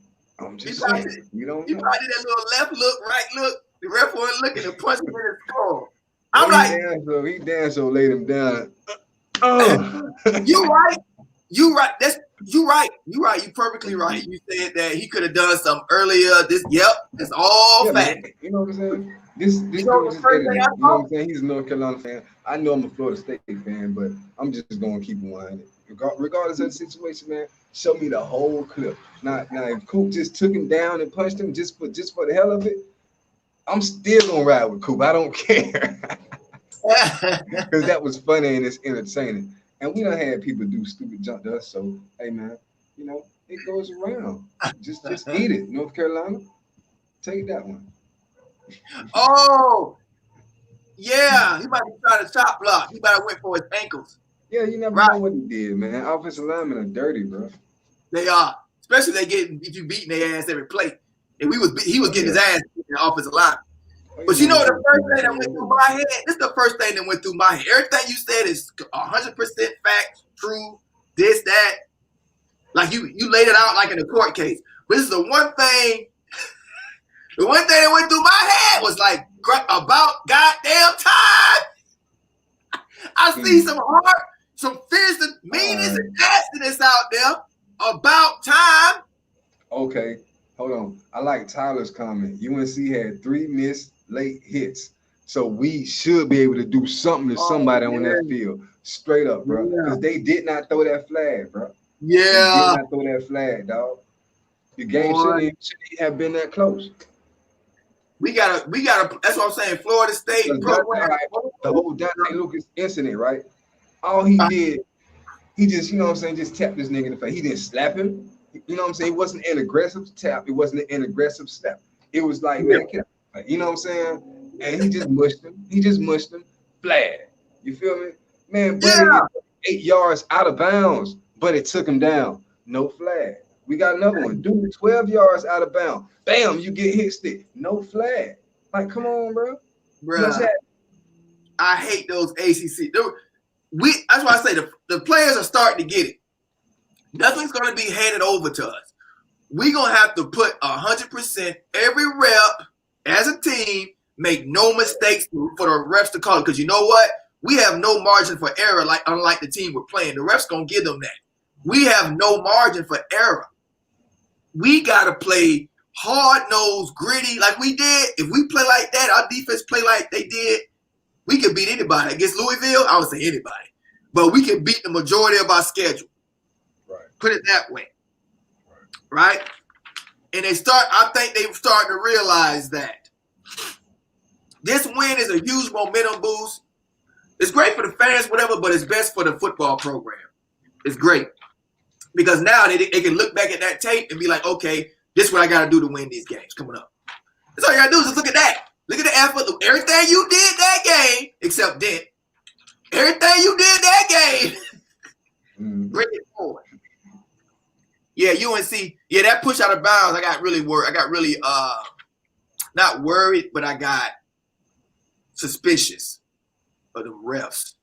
Saying, you don't know. He probably did that little left look, right look. The ref wasn't looking and punched him in his skull. He damn so laid him down. You right. You right. You right. You right. You perfectly right. You said that he could have done something earlier. That's all fact. Man, you know what I'm saying? This You dude know just the first edited. thing I You know what thought? I'm saying? He's a North Carolina fan. I know I'm a Florida State fan, but I'm just gonna keep it 100. Regardless of the situation, man, show me the whole clip. Now if Coop just took him down and punched him just for the hell of it, I'm still gonna ride with Coop. I don't care. Because that was funny and it's entertaining. And we done had people do stupid junk to us. So hey man, you know, it goes around. Just eat it, North Carolina. Take that one. Oh, yeah. He might be trying to chop block. He might have went for his ankles. Yeah, you never Right. know what he did, man. Offensive linemen are dirty, bro. They are. Especially if you beating their ass every play. And he was getting his ass in the offensive line. But you know the first thing that went through my head? This is the first thing that went through my head. Everything you said is 100% fact, true, this, that. Like you laid it out like in a court case. But this is the one thing that went through my head was like about goddamn time. I see some heart, some fierce meanness and nastiness out there. About time. Okay, hold on. I like Tyler's comment. UNC had 3 missed late hits. So we should be able to do something to somebody on that field. Straight up, bro. Because they did not throw that flag, bro. Yeah. They did not throw that flag, dog. The game shouldn't have been that close. We gotta. That's what I'm saying. Florida State program. The whole Dante Lucas incident, right? All he did, he just, you know what I'm saying, just tapped this nigga in the face. He didn't slap him. You know what I'm saying? It wasn't an aggressive tap. It wasn't an aggressive step. It was like, man, you know what I'm saying? And he just mushed him. Flag. You feel me? Man, Brandon 8 yards out of bounds, but it took him down. No flag. We got another one. Dude, 12 yards out of bounds. Bam, you get hit stick. No flag. Like, come on, bro. Bruh, I hate those ACC. That's why I say the players are starting to get it. Nothing's going to be handed over to us. We're going to have to put 100% every rep as a team, make no mistakes for the refs to call it. Because you know what? We have no margin for error, unlike the team we're playing. The refs going to give them that. We have no margin for error. We got to play hard-nosed, gritty like we did. If we play like that, our defense play like they did, we can beat anybody. Against Louisville, I would say anybody. But we can beat the majority of our schedule. Right. Put it that way. Right? And I think they're starting to realize that. This win is a huge momentum boost. It's great for the fans, whatever, but it's best for the football program. It's great. Because now they can look back at that tape and be like, okay, this is what I got to do to win these games coming up. That's all you got to do is just look at that. Look at the effort. Everything you did that game, except Dent. Everything you did that game, bring it forward. Yeah, UNC. Yeah, that push out of bounds, I got really worried. I got really, not worried, but I got suspicious of the refs.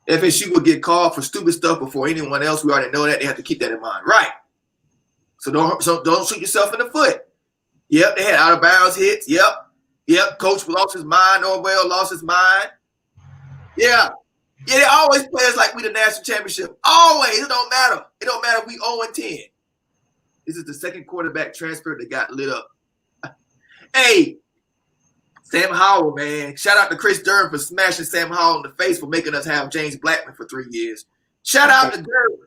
FSU will get called for stupid stuff before anyone else. We already know that. They have to keep that in mind. Right. So don't shoot yourself in the foot. Yep, they had out of bounds hits. Yep. Coach lost his mind. Norwell lost his mind. Yeah. Yeah, they always play us like we the national championship. Always. It don't matter. It don't matter if we 0-10. This is the second quarterback transfer that got lit up. Hey, Sam Howell, man. Shout out to Chris Durham for smashing Sam Howell in the face for making us have James Blackman for 3 years. Shout out to Durham.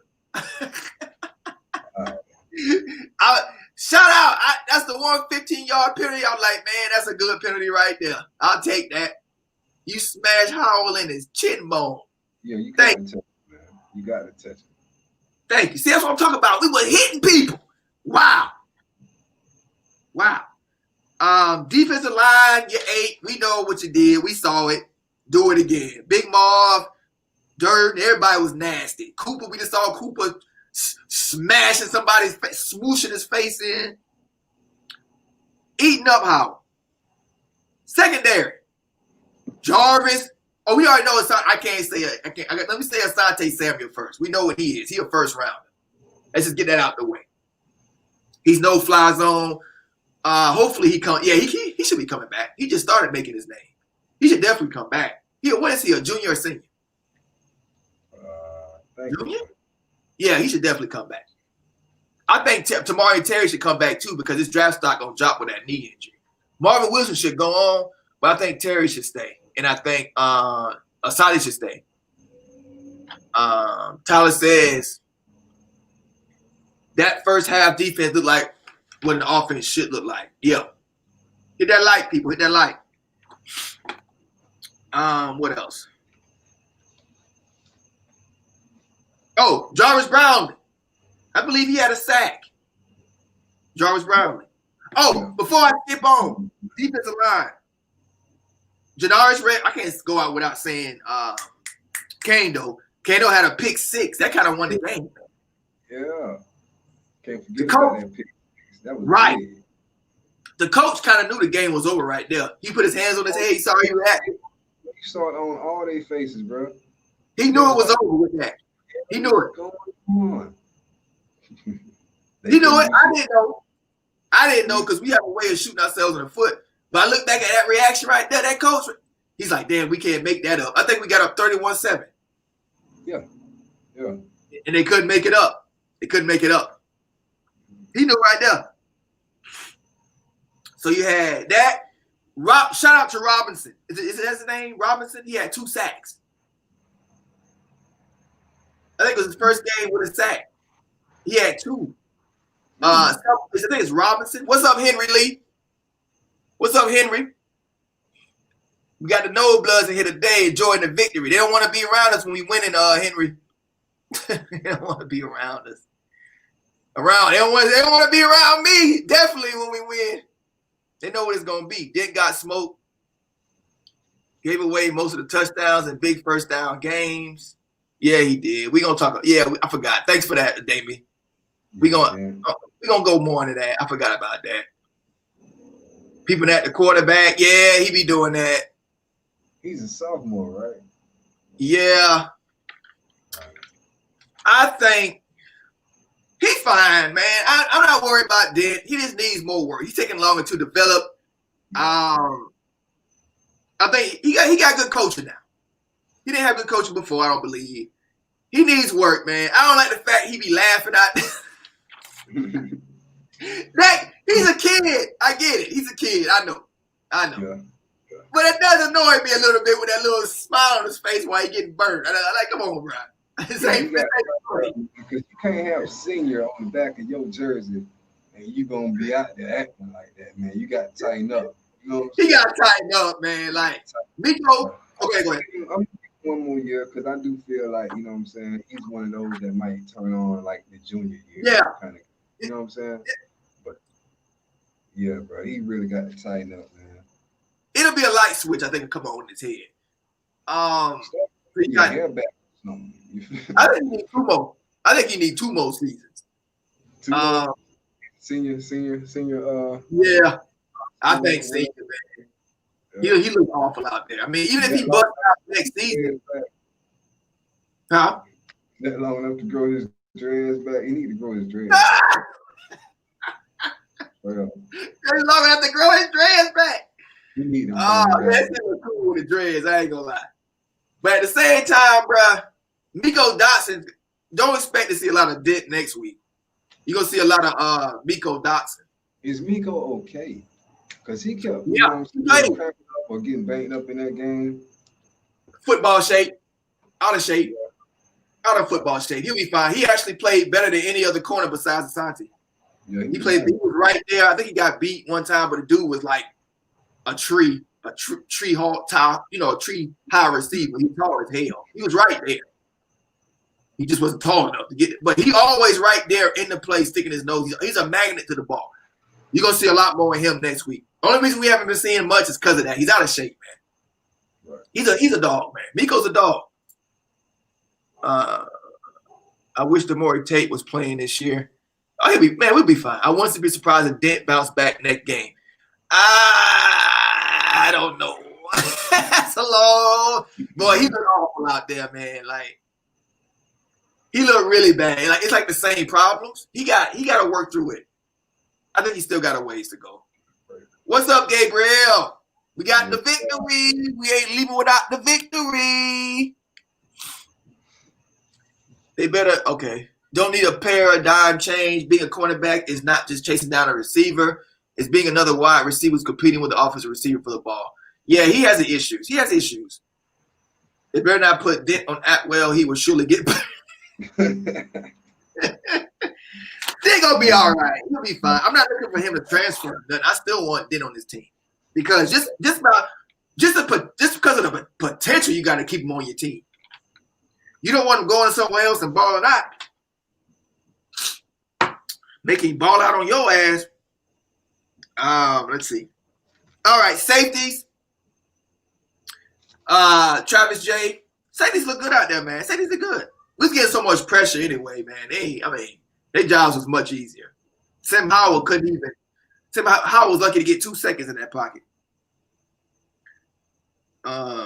Shout out. That's the one 15-yard penalty. I'm like, man, that's a good penalty right there. I'll take that. You smash Howell in his chin bone. Yeah, you got to touch him, man. You got to touch him. Thank you. See, that's what I'm talking about. We were hitting people. Wow. Defensive line, you ate. We know what you did. We saw it. Do it again. Big Marv, Dirt, everybody was nasty. Cooper, we just saw Cooper smashing somebody's face, smooshing his face in. Eating up Howell. Secondary. Jarvis. Oh, we already know it's. I can't say it. Let me say Asante Samuel first. We know what he is. He a first rounder. Let's just get that out the way. He's no fly zone. Hopefully he come. Yeah, he should be coming back. He just started making his name. He should definitely come back. What is he? A junior or senior? Junior? Yeah, he should definitely come back. I think Tamari Terry should come back too because his draft stock gonna drop with that knee injury. Marvin Wilson should go on, but I think Terry should stay, and I think Asadi should stay. Tyler says that first half defense looked like what an offense should look like. Yeah, hit that like, people. Hit that like. What else? Oh, Jarvis Brownlee. I believe he had a sack. Jarvis Brownlee. Oh, before I skip on, defensive line. Janaris Red, I can't go out without saying Kane, though. Kane had a pick 6. That kind of won the game. Yeah. Can't forget about that pick 6. That was right. big. The coach kind of knew the game was over right there. He put his hands on his head. He saw he reacted. You saw it on all their faces, bro. He knew it was over with that. He knew it. Come on. He knew it. I didn't know. I didn't know because we have a way of shooting ourselves in the foot. But I look back at that reaction right there, that coach, he's like, damn, we can't make that up. I think we got up 31-7. Yeah. Yeah. And they couldn't make it up. They couldn't make it up. He knew right there. So you had that. Shout out to Robinson. Is that his name? Robinson? He had 2 sacks. I think it was his first game with a sack. He had 2. I think it's Robinson. What's up, Henry Lee? What's up, Henry? We got the Nobloods in here today enjoying the victory. They don't want to be around us when we win, Henry. They don't want to be around us. They don't want to be around me. Definitely when we win. They know what it's gonna be. Dick got smoked. Gave away most of the touchdowns and big first down games. Yeah, he did. We gonna talk. Yeah, I forgot. Thanks for that, Damien. We gonna go more into that. I forgot about that. People at the quarterback. Yeah, he be doing that. He's a sophomore, right? Yeah. I think he's fine, man. I'm not worried about Dent. He just needs more work. He's taking longer to develop. I think he got good coaching now. He didn't have good coaching before, I don't believe. He needs work, man. I don't like the fact he be laughing out there. He's a kid. I get it. He's a kid. I know. Yeah. But it does annoy me a little bit with that little smile on his face while he getting burnt. I'm like, come on, bro. Because you can't have senior on the back of your jersey and you gonna be out there acting like that, man. You got to tighten up. You know he got to tighten up, man. Like, Miko. Okay, go ahead. I'm one more year because I do feel like, you know what I'm saying, he's one of those that might turn on like the junior year. Yeah. Kind of, you know what I'm saying? But yeah, bro, he really got to tighten up, man. It'll be a light switch, I think, will come on in his head. He got hair back. I think he need 2 more. I think he need 2 more seasons. 2 more? Senior. Yeah, I think senior, man. Yeah. He looks awful out there. I mean, even if he busts out next season. Huh? That long enough to grow his dreads back. He need to grow his dreads. That's long enough to grow his dreads back. You need them. That's cool with the dreads. I ain't gonna lie. But at the same time, bro, Miko Dotson, don't expect to see a lot of Dent next week. You're gonna see a lot of Miko Dotson. Is Miko okay? Because he kept or getting banged up in that game. Football shape, out of shape, out of football shape. He'll be fine. He actually played better than any other corner besides Asante. Yeah, he was right there. I think he got beat one time, but the dude was like a tree top, a tree high receiver. He's tall as hell. He was right there. He just wasn't tall enough to get it. But he always right there in the play, sticking his nose. He's a magnet to the ball. You're going to see a lot more of him next week. Only reason we haven't been seeing much is because of that. He's out of shape, man. Right. He's a dog, man. Miko's a dog. I wish Demore Tate was playing this year. Oh, we'll be fine. I want to be surprised if Dent bounced back next game. I don't know. That's a long boy. He looked awful out there, man. Like he looked really bad. Like it's like the same problems. He got to work through it. I think he still got a ways to go. What's up, Gabriel? We got the victory. We ain't leaving without the victory. They better okay. don't need a paradigm change. Being a cornerback is not just chasing down a receiver. It's being another wide receiver who's competing with the offensive receiver for the ball. Yeah, he has issues. He has issues. They better not put dent on Atwell. He will surely get They're gonna be all right. He'll be fine. I'm not looking for him to transfer. I still want Dent on this team because just because of the potential, you got to keep him on your team. You don't want him going somewhere else and balling out, making him ball out on your ass. Let's see. All right, safeties. Travis J. Safeties look good out there, man. Safeties are good. We're getting so much pressure anyway, man. Their jobs was much easier. Sam Howell was lucky to get 2 seconds in that pocket.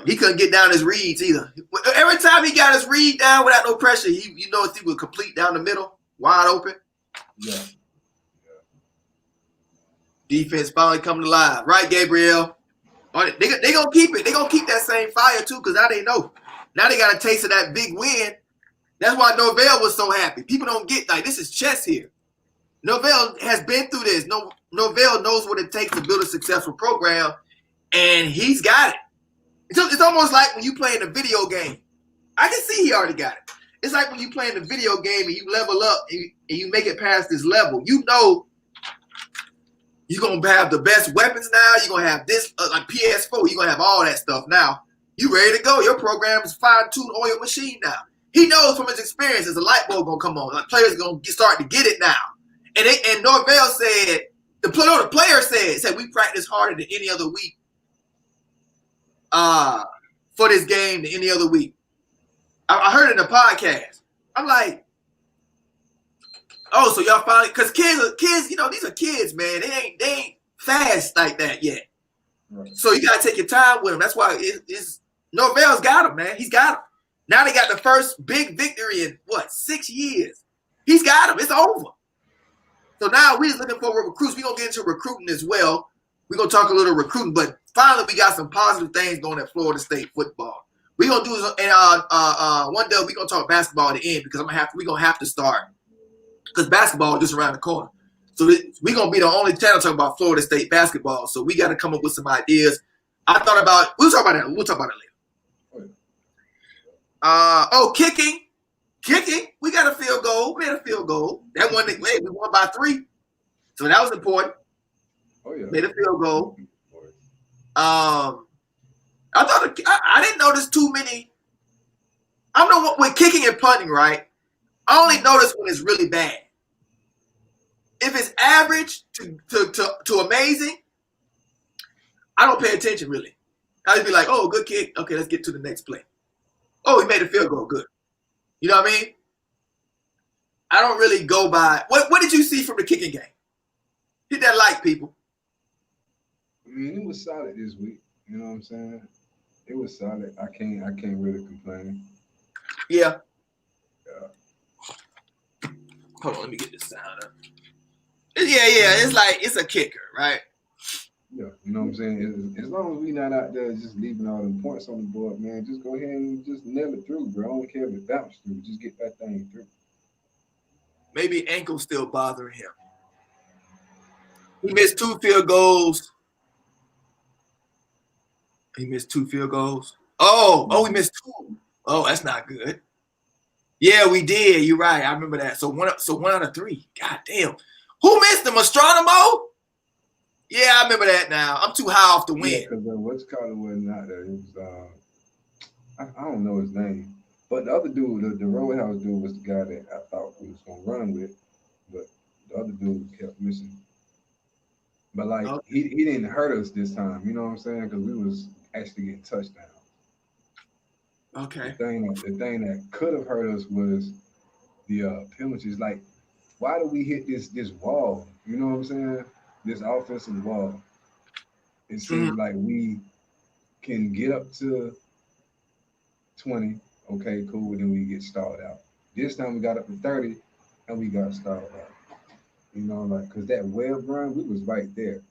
He couldn't get down his reads either. Every time he got his read down without no pressure, he would complete down the middle, wide open. Yeah. Defense finally coming alive. Right, Gabriel? They gonna keep it. They gonna keep that same fire too, because now they know. Now they got a taste of that big win. That's why Norvell was so happy. People don't get this is chess here. Norvell has been through this. Norvell knows what it takes to build a successful program, and he's got it. It's almost like when you play in a video game. I can see he already got it. It's like when you play in a video game and you level up and you make it past this level. You know you're going to have the best weapons now. You're going to have this, like PS4. You're going to have all that stuff now. You ready to go. Your program is fine-tuned on your machine now. He knows from his experience there's a light bulb going to come on. Like players are going to start to get it now. And Norvell said, the player said, we practice harder than any other week for this game than any other week. I heard it in the podcast. I'm like, oh, so y'all finally, because kids, these are kids, man. They ain't fast like that yet. Right. So you got to take your time with them. That's why Norvell's got him, man. He's got him. Now they got the first big victory in, 6 years? He's got him. It's over. So now we're just looking for recruits. We're going to get into recruiting as well. We're going to talk a little recruiting, but finally we got some positive things going at Florida State football. We're going to do this, and one day we're going to talk basketball at the end because we're going to have to start because basketball is just around the corner. So we're going to be the only channel talking about Florida State basketball. So we got to come up with some ideas. We'll talk about that. We'll talk about it later. Kicking. We got a field goal. We had a field goal. That one, we won by 3. So that was important. Oh, yeah. Made a field goal. I thought I didn't notice too many. I don't know what with kicking and punting, right? I only notice when it's really bad. If it's average to amazing, I don't pay attention really. I just be like, oh, good kick. Okay, let's get to the next play. Oh, he made a field goal. Good. You know what I mean? I don't really go by. What did you see from the kicking game? Hit that like, people. I mean, it was solid this week. You know what I'm saying? It was solid. I can't really complain. Yeah. Hold on, let me get this sound up. Yeah. It's a kicker, right? Yeah, you know what I'm saying? As long as we not out there just leaving all them points on the board, man, just go ahead and just nail it through, bro. I don't care if it bounce through. Just get that thing through. Maybe ankle's still bothering him. He missed 2 field goals. Oh, he missed 2. Oh, that's not good. Yeah, we did. You're right. I remember that. So one out of 3. God damn. Who missed him? Astronomo? Yeah, I remember that now. I'm too high off the wind. Yeah, because what's called it wasn't out there. It was I don't know his name. But the other dude, the Roadhouse dude, was the guy that I thought we was gonna run with. But the other dude kept missing. But like he didn't hurt us this time, you know what I'm saying? Because we was actually getting touchdowns. Okay. The thing that could have hurt us was the penalties. Like, why do we hit this wall? You know what I'm saying? This offensive wall. It seems like we can get up to 20. Okay, cool. Then we get stalled out. This time we got up to 30 and we got stalled out. You know, like, because that web run, we was right there.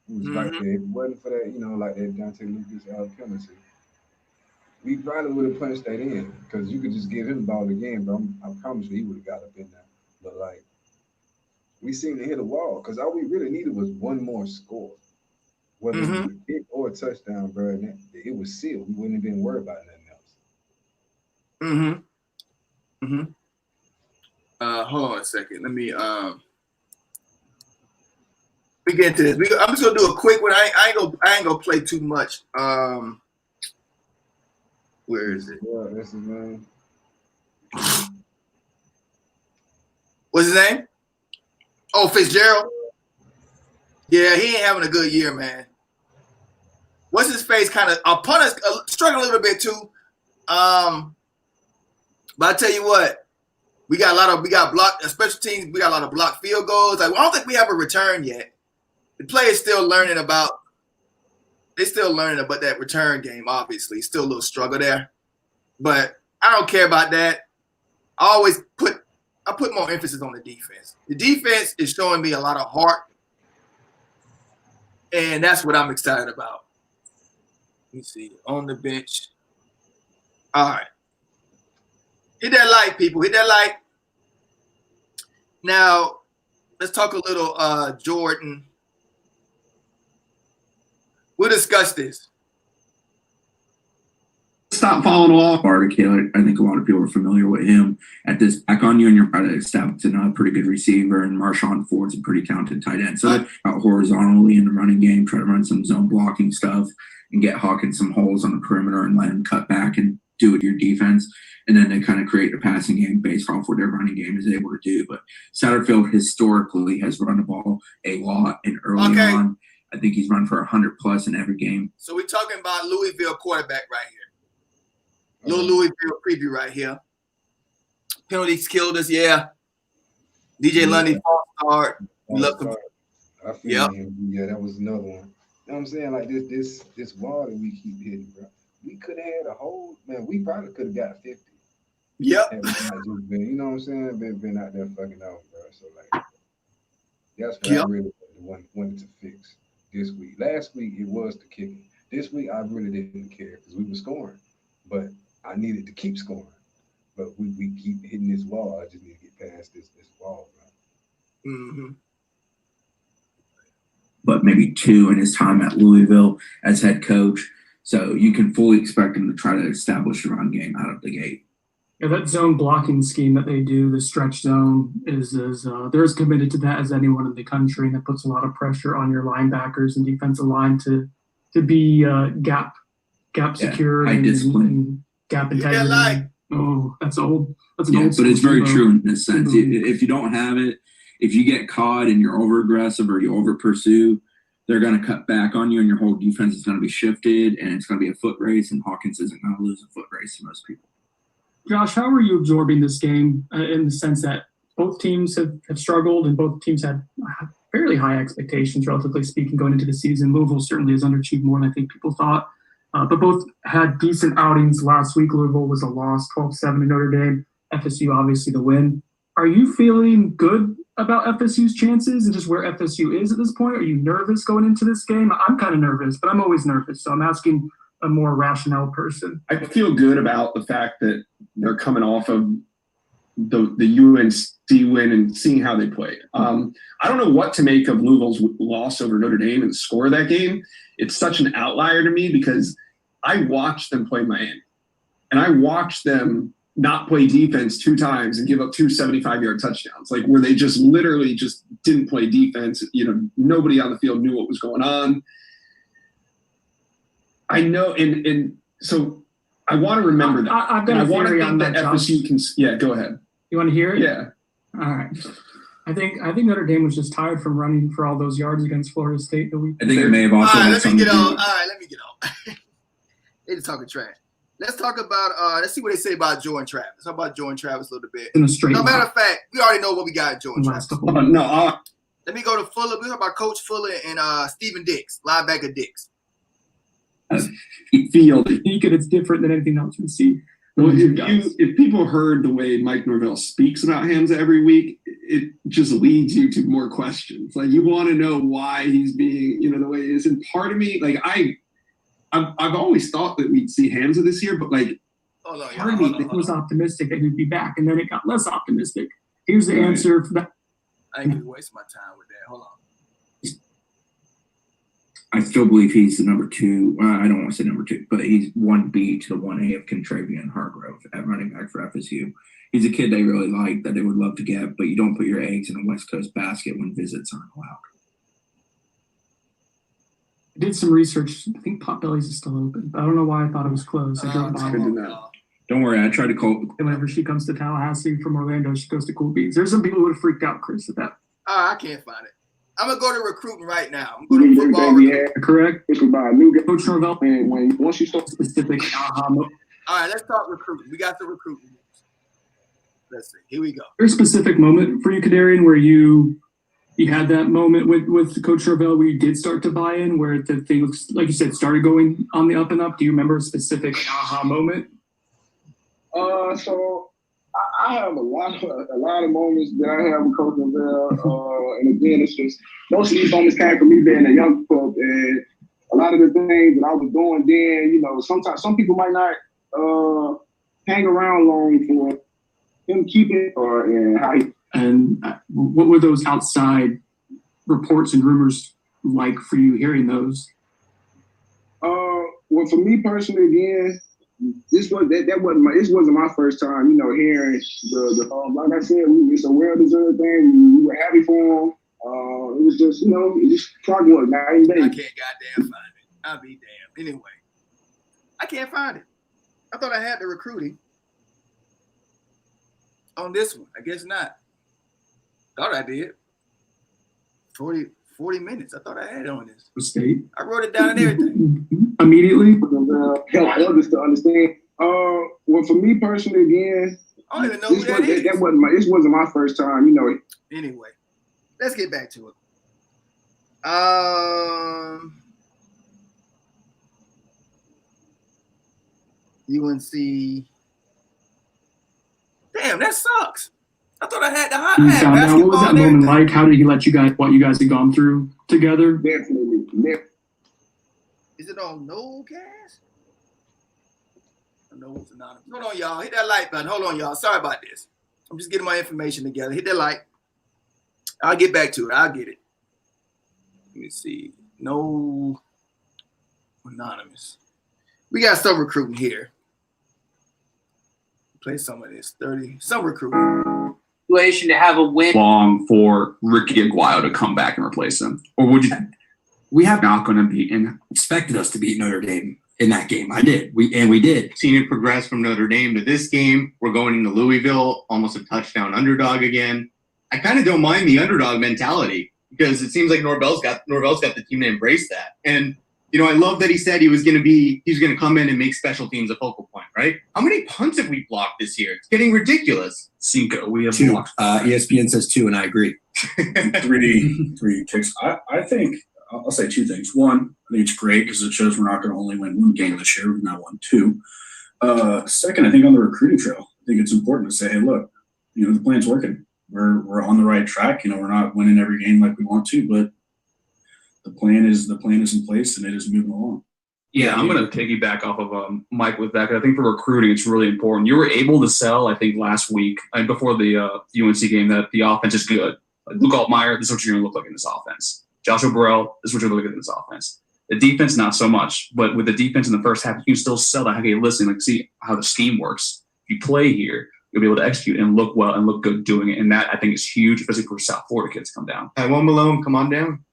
We was right there. If it wasn't for that, like that Dante Lucas penalty, we probably would have punched that in because you could just give him the ball again, bro. I promise you he would have got up in there. But like, we seemed to hit a wall because all we really needed was one more score, whether it was a kick or a touchdown, bro. And it was sealed. We wouldn't have been worried about nothing else. Hold on a second. Let me we get into this. I'm just gonna do a quick one. I ain't gonna play too much. Where is it? Yeah, that's his name. What's his name? Oh, Fitzgerald. Yeah, he ain't having a good year, man. What's his face? Kind of our punters struggling a little bit too. But I tell you what, we got blocked special teams. We got a lot of blocked field goals. Like, I don't think we have a return yet. The players still learning about. They're still learning about that return game. Obviously, still a little struggle there, but I don't care about that. I put more emphasis on the defense. The defense is showing me a lot of heart, and that's what I'm excited about. Let me see. On the bench. All right. Hit that like, people. Hit that like. Now, let's talk a little Jordan. We'll discuss this. Stop following off article. I think a lot of people are familiar with him. At this back on you, and you're probably establishing a pretty good receiver, and Marshawn Ford's a pretty talented tight end. So they're out horizontally in the running game, try to run some zone blocking stuff and get Hawkins some holes on the perimeter and let him cut back and do it your defense. And then they kind of create a passing game based off what their running game is able to do. But Satterfield historically has run the ball a lot, and early on, I think he's run for 100+ in every game. So we're talking about Louisville quarterback right here. Little Louisville preview right here. Penalties killed us, yeah. DJ Lundy, false start. We love him. I feel him. Yeah, that was another one. You know what I'm saying? Like this wall that we keep hitting, bro. We could have had a whole, man, we probably could have got 50. Yep. Had we not just been, you know what I'm saying? Been out there fucking out, bro. So like that's what I really wanted to fix this week. Last week it was the kicking. This week I really didn't care because we were scoring. But I needed to keep scoring. But we keep hitting this wall. I just need to get past this wall, bro. But maybe 2 in his time at Louisville as head coach. So you can fully expect him to try to establish a run game out of the gate. Yeah, that zone blocking scheme that they do, the stretch zone, they're as committed to that as anyone in the country, and it puts a lot of pressure on your linebackers and defensive line to be gap secure, high discipline, gap integrity. Oh, that's old. That's an old. But it's very true in this sense. If you don't have it, if you get caught and you're over aggressive or you over pursue, they're going to cut back on you, and your whole defense is going to be shifted, and it's going to be a foot race. And Hawkins isn't going to lose a foot race to most people. Josh, how are you absorbing this game in the sense that both teams have struggled and both teams had fairly high expectations, relatively speaking, going into the season? Louisville certainly has underachieved more than I think people thought. But both had decent outings last week. Louisville was a loss, 12-7 to Notre Dame. FSU, obviously, the win. Are you feeling good about FSU's chances and just where FSU is at this point? Are you nervous going into this game? I'm kind of nervous, but I'm always nervous. So I'm asking a more rational person. I feel good about the fact that they're coming off of the UNC win and seeing how they played. I don't know what to make of Louisville's loss over Notre Dame and the score of that game. It's such an outlier to me because I watched them play Miami, and I watched them not play defense 2 times and give up 2 75-yard touchdowns, like where they just literally just didn't play defense. You know, nobody on the field knew what was going on. I know, and so I want to remember that. I've got a theory on that, FSU can. Yeah, go ahead. You want to hear it? Yeah. All right. I think Notre Dame was just tired from running for all those yards against Florida State the week. I think it may have also had something to do. All right, let me get on. They just talking trash. Let's talk about. Let's see what they say about Jordan Travis. Let's talk about Jordan Travis a little bit. In a straight. No matter of fact, we already know what we got in Jordan Travis. Let me go to Fuller. We talk about Coach Fuller and Stephen Dix, linebacker Dix. Field. It's different than anything else we see. Well, if people heard the way Mike Norvell speaks about him every week, it just leads you to more questions. Like, you want to know why he's being, the way he is. And part of me, like, I've always thought that we'd see Hamza this year, but like, part of me was optimistic that he'd be back, and then it got less optimistic. Here's the answer for that. I ain't gonna waste my time with that. Hold on. I still believe he's the number 2. I don't want to say number 2, but he's 1B to the 1A of Contravian Hargrove at running back for FSU. He's a kid they really like, that they would love to get, but you don't put your eggs in a West Coast basket when visits aren't allowed. I did some research. I think Potbelly's is still open. I don't know why I thought it was closed. I drove by. Don't worry, I tried to call. Whenever she comes to Tallahassee from Orlando, she goes to Cool Beans. There's some people who would have freaked out, Chris, at that. I can't find it. I'm gonna go to recruiting right now. I'm going to football. Correct. It's about a new guy. Coach Norvell. Once you start specific. All right, let's talk recruiting. We got the recruiting. Let's see. Here we go. Very specific moment for you, Kadarian, where you had that moment with Coach Norvell where you did start to buy in, where the thing looks like you said started going on the up and up. Do you remember a specific aha moment? So I have a lot of moments that I have with Coach Norvell, and again, it's just most of these moments came from me being a young pup, and a lot of the things that I was doing then, you know, sometimes some people might not hang around long for him keeping and how he. And what were those outside reports and rumors like for you hearing those? Well, for me personally, again, this wasn't my first time, you know, hearing the like I said, it's a well-deserved thing. We were happy for him. It was just, you know, it just probably was 9 days. I can't goddamn find it. I'll be damned. Anyway, I can't find it. I thought I had the recruiting on this one. I guess not. Thought I did. 40 minutes. I thought I had it on this. State. I wrote it down and everything. Immediately. Help others to understand. Well, for me personally, again, I don't even know who that is. This wasn't my first time, you know. Anyway, let's get back to it. UNC. Damn, that sucks. I thought I had the hot hat. What was that moment like? How did he let you guys, what you guys had gone through together? Definitely. Is it on Nocast? No, it's anonymous. Hold on, y'all. Hit that like button. Hold on, y'all. Sorry about this. I'm just getting my information together. Hit that like. I'll get back to it. I'll get it. Let me see. No anonymous. We got some recruiting here. Play some of this. 30. Some recruiting. To have a win. Long for Ricky Aguayo to come back and replace him, or would you? We have not going to beat and expected us to beat Notre Dame in that game. I did. We did. Seen it progress from Notre Dame to this game. We're going into Louisville, almost a touchdown underdog again. I kind of don't mind the underdog mentality because it seems like Norvell's got the team to embrace that. And you know, I love that he said he was going to come in and make special teams a focal point, right? How many punts have we blocked this year? It's getting ridiculous. 5. We have 2. blocked. ESPN says 2, and I agree. 3 kicks. I think I'll say 2 things. One, I think it's great because it shows we're not going to only win 1 game this year. We've now won 2. Second, I think on the recruiting trail, I think it's important to say, hey, look, you know, the plan's working. We're on the right track. You know, we're not winning every game like we want to, but the plan is in place and it is moving along. Yeah, I'm going to piggyback off of Mike with that. I think for recruiting, it's really important. You were able to sell, I think, last week and before the UNC game that the offense is good. Like Luke Altmaier, this is what you're going to look like in this offense. Joshua Burrell, this is what you're looking at in this offense. The defense, not so much. But with the defense in the first half, you can still sell that. Okay, listen, like see how the scheme works. If you play here, you'll be able to execute and look well and look good doing it. And that, I think, is huge, especially for South Florida kids to come down. Tywone Malone, come on down.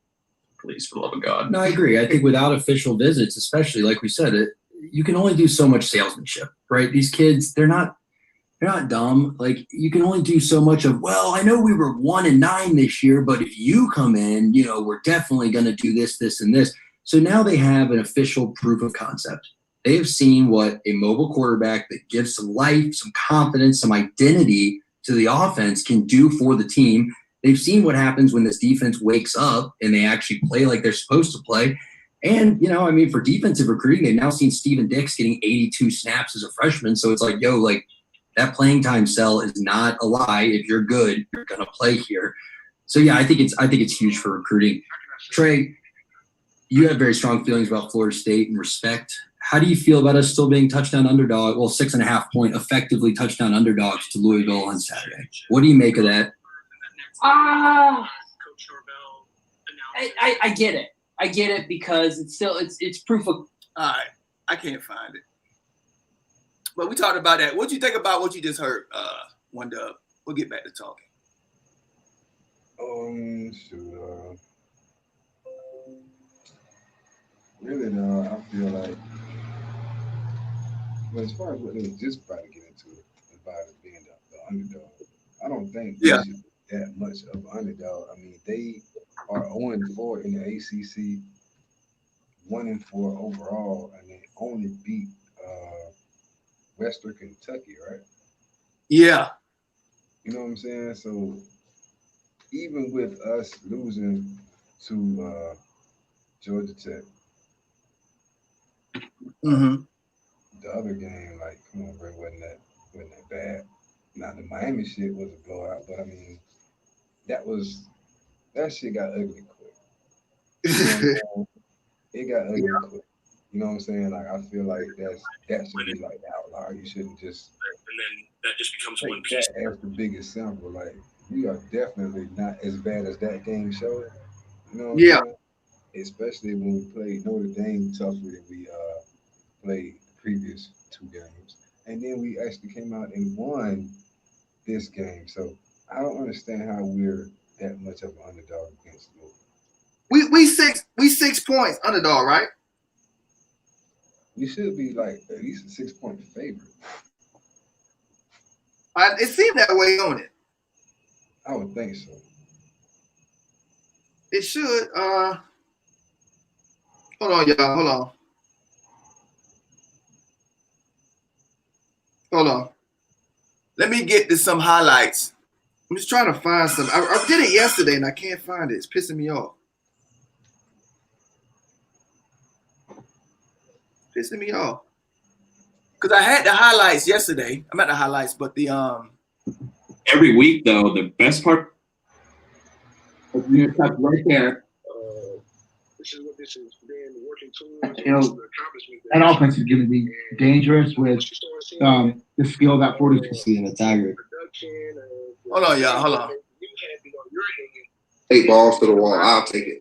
Please, for the love of God. No, I agree. I think without official visits, especially like we said, you can only do so much salesmanship, right? These kids, they're not dumb. Like you can only do so much of, well, I know we were 1-9 this year, but if you come in, you know, we're definitely going to do this, this, and this. So now they have an official proof of concept. They have seen what a mobile quarterback that gives some life, some confidence, some identity to the offense can do for the team. They've seen what happens when this defense wakes up and they actually play like they're supposed to play. And, you know, I mean, for defensive recruiting, they've now seen Steven Dix getting 82 snaps as a freshman. So it's like, yo, like that playing time sell is not a lie. If you're good, you're going to play here. So, yeah, I think it's huge for recruiting. Trey, you have very strong feelings about Florida State and respect. How do you feel about us still being touchdown underdog? Well, 6.5 point effectively touchdown underdogs to Louisville on Saturday. What do you make of that? I get it. I get it because it's still it's proof of. All right, I can't find it. But we talked about that. What do you think about what you just heard, One Dub? We'll get back to talking. Really, though, I feel like, well, as far as what they were just about to get into about it being the underdog, I don't think they should be that much of an underdog. I mean, they are 0-4 in the ACC, 1-4 overall, and they only beat Western Kentucky, right? Yeah. You know what I'm saying? So even with us losing to Georgia Tech, the other game, like, come on, bro, wasn't that bad. Now the Miami shit was a blowout, but I mean, that shit got ugly quick. You know what I'm saying? It got ugly quick. You know what I'm saying? Like, I feel like that should be like the outlier. You shouldn't just and then that just becomes take one piece. that as the biggest sample. Like, we are definitely not as bad as that game showed. You know what I'm saying? Especially when we played Notre Dame tougher than we played the previous 2 games. And then we actually came out and won this game. So I don't understand how we're that much of an underdog against Louisville. We 6 points underdog, right? We should be like at least a 6-point favorite. It seemed that way on it. I would think so. It should. Hold on, y'all. Hold on. Let me get to some highlights. I'm just trying to find some. I did it yesterday and I can't find it. It's pissing me off. Because I had the highlights yesterday. I'm at the highlights, but the Every week, though, the best part right there. This is what this has been working towards. You know, that offense is going to be dangerous with the skill that 42 see in the Taggart. Hold on, y'all. Hold on. 8 balls to the wall. I'll take it.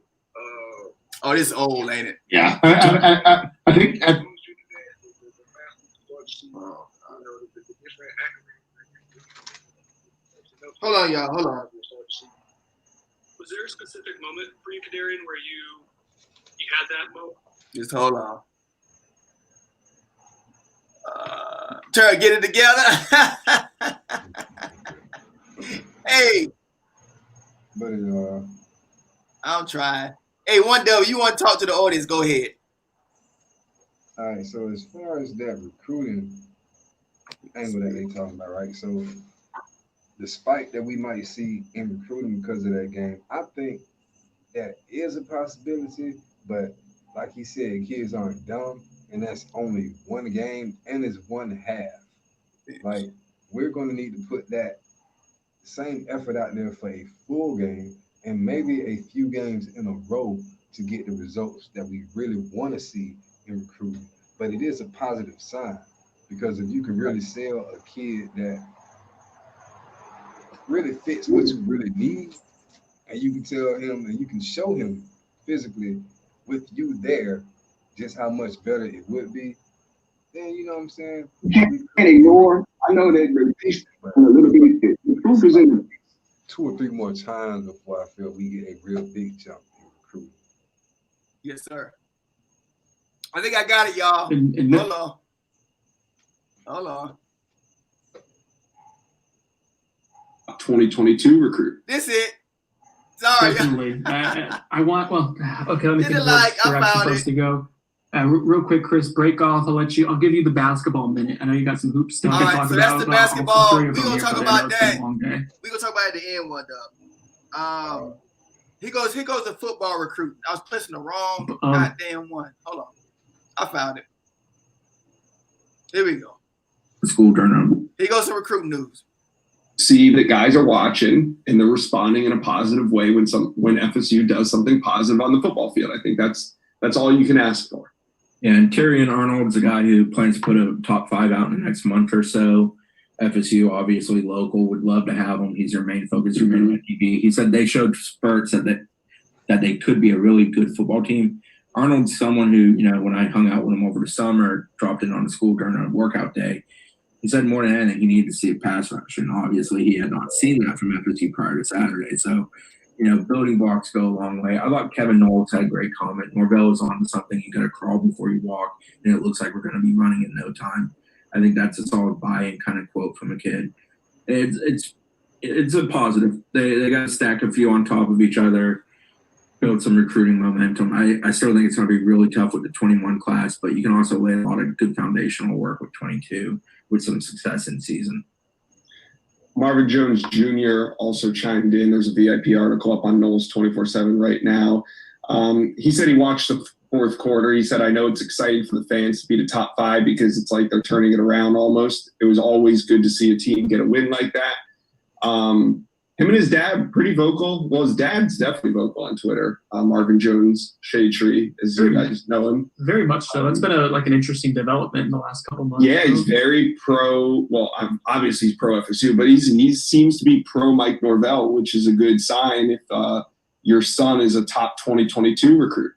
Oh, this is old, ain't it? Yeah. I think. Hold on, y'all. Hold on. Was there a specific moment for you, Kadarian, where you had that moment? Just hold on. Turnt, get it together. Hey. But I'm trying. Hey, One W, you want to talk to the audience? Go ahead. All right. So as far as that recruiting angle that they talking about, right? So the spike that we might see in recruiting because of that game, I think that is a possibility. But like he said, kids aren't dumb, and that's only one game and it's one half. Like, we're going to need to put that same effort out there for a full game and maybe a few games in a row to get the results that we really want to see in recruiting. But it is a positive sign, because if you can really sell a kid that really fits what you really need, and you can tell him and you can show him physically with you there just how much better it would be, then you know what I'm saying? You can't ignore. I know that a little bit. The proof is in 2 or 3 more times before I feel we get a real big jump in recruiting. Yes, sir. I think I got it, y'all. Hold on. 2022 recruit. This it. Sorry. Definitely. I want. Well, okay. Let me think of I direction found for us to go. Real quick, Chris, break off. I'll give you the basketball minute. I know you got some hoop stuff to talk so about. That's the basketball. We're gonna talk about that. We're gonna talk about it at the end, One Dub. Here goes the football recruit. I was pressing the wrong goddamn one. Hold on. I found it. Here we go. School turnover. Here goes some recruiting news. See that guys are watching and they're responding in a positive way when FSU does something positive on the football field. I think that's That's all you can ask for. Yeah, and Terrion Arnold's a guy who plans to put a top 5 out in the next month or so. FSU, obviously local, would love to have him. He's their main focus for TV. He said they showed spurts that they could be a really good football team. Arnold's someone who, when I hung out with him over the summer, dropped in on the school during a workout day, he said more than anything he needed to see a pass rush. And obviously he had not seen that from FSU prior to Saturday. So, building blocks go a long way. I thought Kevin Knowles had a great comment. Norvell is on to something. You got to crawl before you walk, and it looks like we're going to be running in no time. I think that's a solid buy-in kind of quote from a kid. It's a positive. They got to stack a few on top of each other, build some recruiting momentum. I still think it's going to be really tough with the 21 class, but you can also lay a lot of good foundational work with 22 with some success in season. Marvin Jones Jr. also chimed in. There's a VIP article up on Knowles 24/7 right now. He said he watched the fourth quarter. He said, I know it's exciting for the fans to be the top 5 because it's like they're turning it around almost. It was always good to see a team get a win like that. Him and his dad, pretty vocal. Well, his dad's definitely vocal on Twitter. Marvin Jones, Shade Tree, as you guys know him. Very much so. It's been an interesting development in the last couple months. Yeah, he's very pro. Well, obviously he's pro FSU, but he seems to be pro Mike Norvell, which is a good sign if your son is a top 2022 recruit.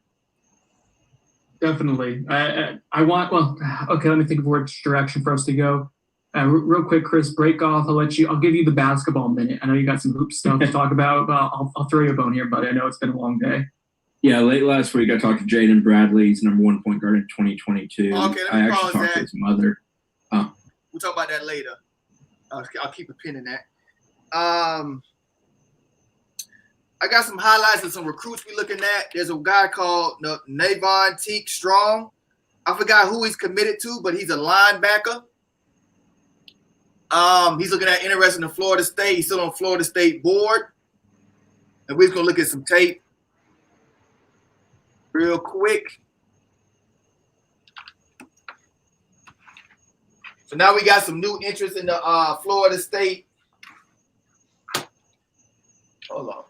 Definitely. Let me think of which direction for us to go. Real quick, Chris, break off. I'll give you the basketball minute. I know you got some hoop stuff to talk about. I'll throw you a bone here, buddy. I know it's been a long day. Yeah, late last week I talked to Jaden Bradley. He's number 1 point guard in 2022. Okay, I actually talked to his mother. We'll talk about that later. I'll keep a pin in that. I got some highlights of some recruits we're looking at. There's a guy called Navon Teak Strong. I forgot who he's committed to, but he's a linebacker. He's looking at interested in Florida State. He's still on Florida State board. And we're just going to look at some tape real quick. So now we got some new interest in the Florida State. Hold on.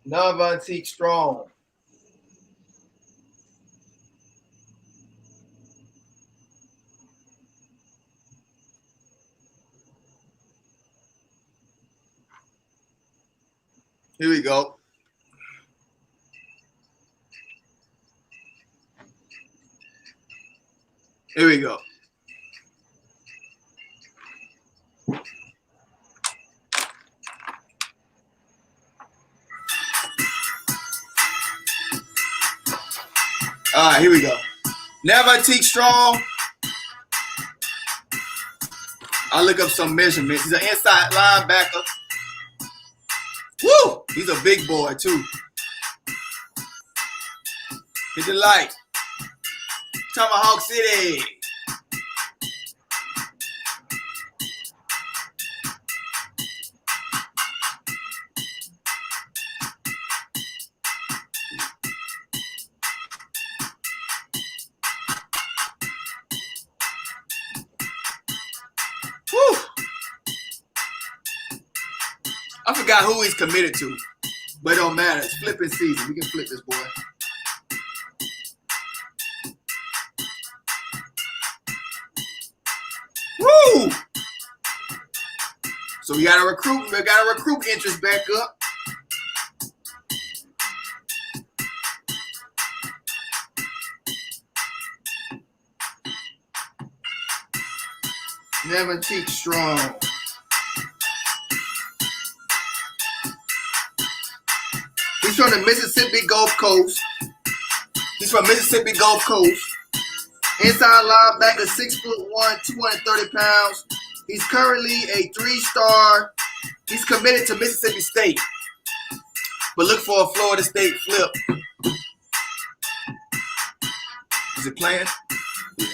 Navantique Strong. Here we go. Here we go. All right, here we go. Navantique Strong. I'll look up some measurements. He's an inside linebacker. Woo! He's a big boy, too. Hit the light. Tomahawk City. Woo! I forgot who he's committed to, but it don't matter. It's flipping season. We can flip this boy. Woo! So we got a recruit interest back up. Navantique Strong. He's from the Mississippi Gulf Coast. Inside linebacker, 6'1", 230 pounds. He's currently a 3-star. He's committed to Mississippi State. But look for a Florida State flip. Is it playing? Yeah.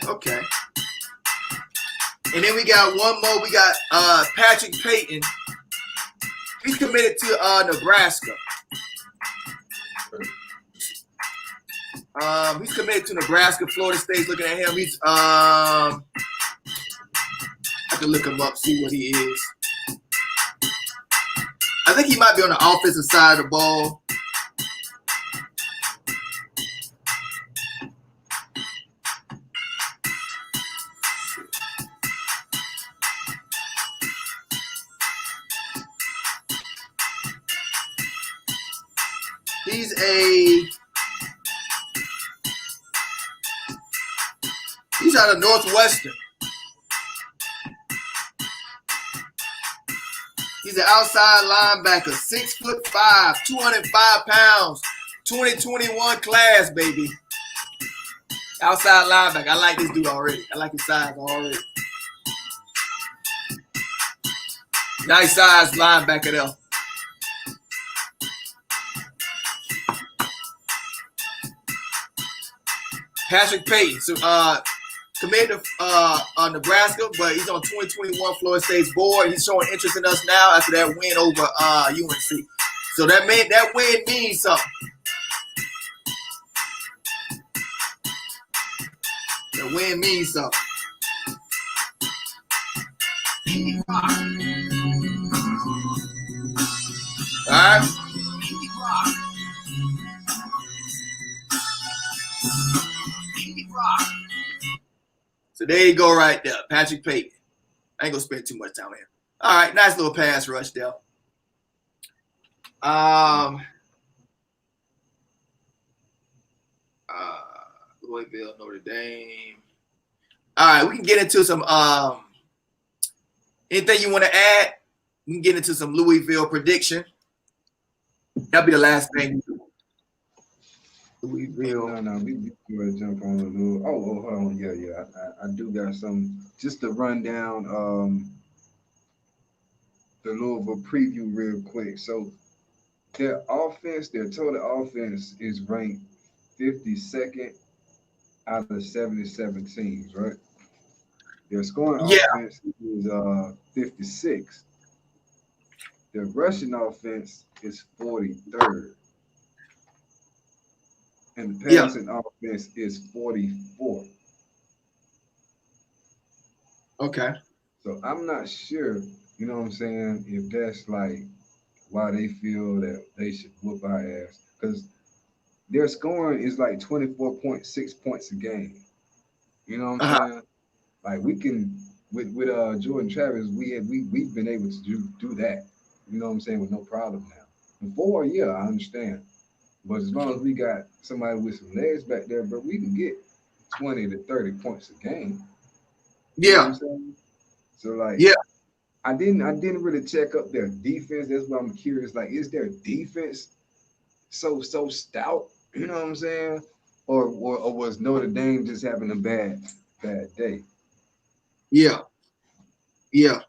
Okay. And then we got one more. We got Patrick Payton. He's committed to Nebraska. He's committed to Nebraska. Florida State's looking at him. He's I can look him up, see what he is. I think he might be on the offensive side of the ball. He's out of Northwestern. He's an outside linebacker, 6'5", 205 pounds, 2021 class, baby. Outside linebacker. I like this dude already. I like his size already. Nice size linebacker though. Patrick Payton, committed to Nebraska, but he's on 2021 Florida State's board. He's showing interest in us now after that win over UNC. So that win means something. That win means something. All right. So there you go right there. Patrick Payton. I ain't going to spend too much time here. All right. Nice little pass rush there. Louisville, Notre Dame. All right. We can get into some anything you want to add? We can get into some Louisville prediction. That'll be the last thing. Louisville. No, we going to jump on a little. Oh, hold on. Yeah. I do got some. Just to run down the Louisville preview real quick. So their offense, their total offense is ranked 52nd out of 77 teams, right? Their scoring offense is 56th. Their rushing offense is 43rd. And the passing offense is 44th. Okay. So I'm not sure, you know what I'm saying, if that's like why they feel that they should whoop our ass. Because their scoring is like 24.6 points a game. You know what I'm saying? Like we can with Jordan Travis, we've been able to do that. You know what I'm saying, with no problem now. Before, yeah, I understand. But as long as we got somebody with some legs back there, but we can get 20 to 30 points a game. You know what I'm saying? So like, I didn't really check up their defense. That's why I'm curious. Like, is their defense so stout? You know what I'm saying? Or was Notre Dame just having a bad day? Yeah. We're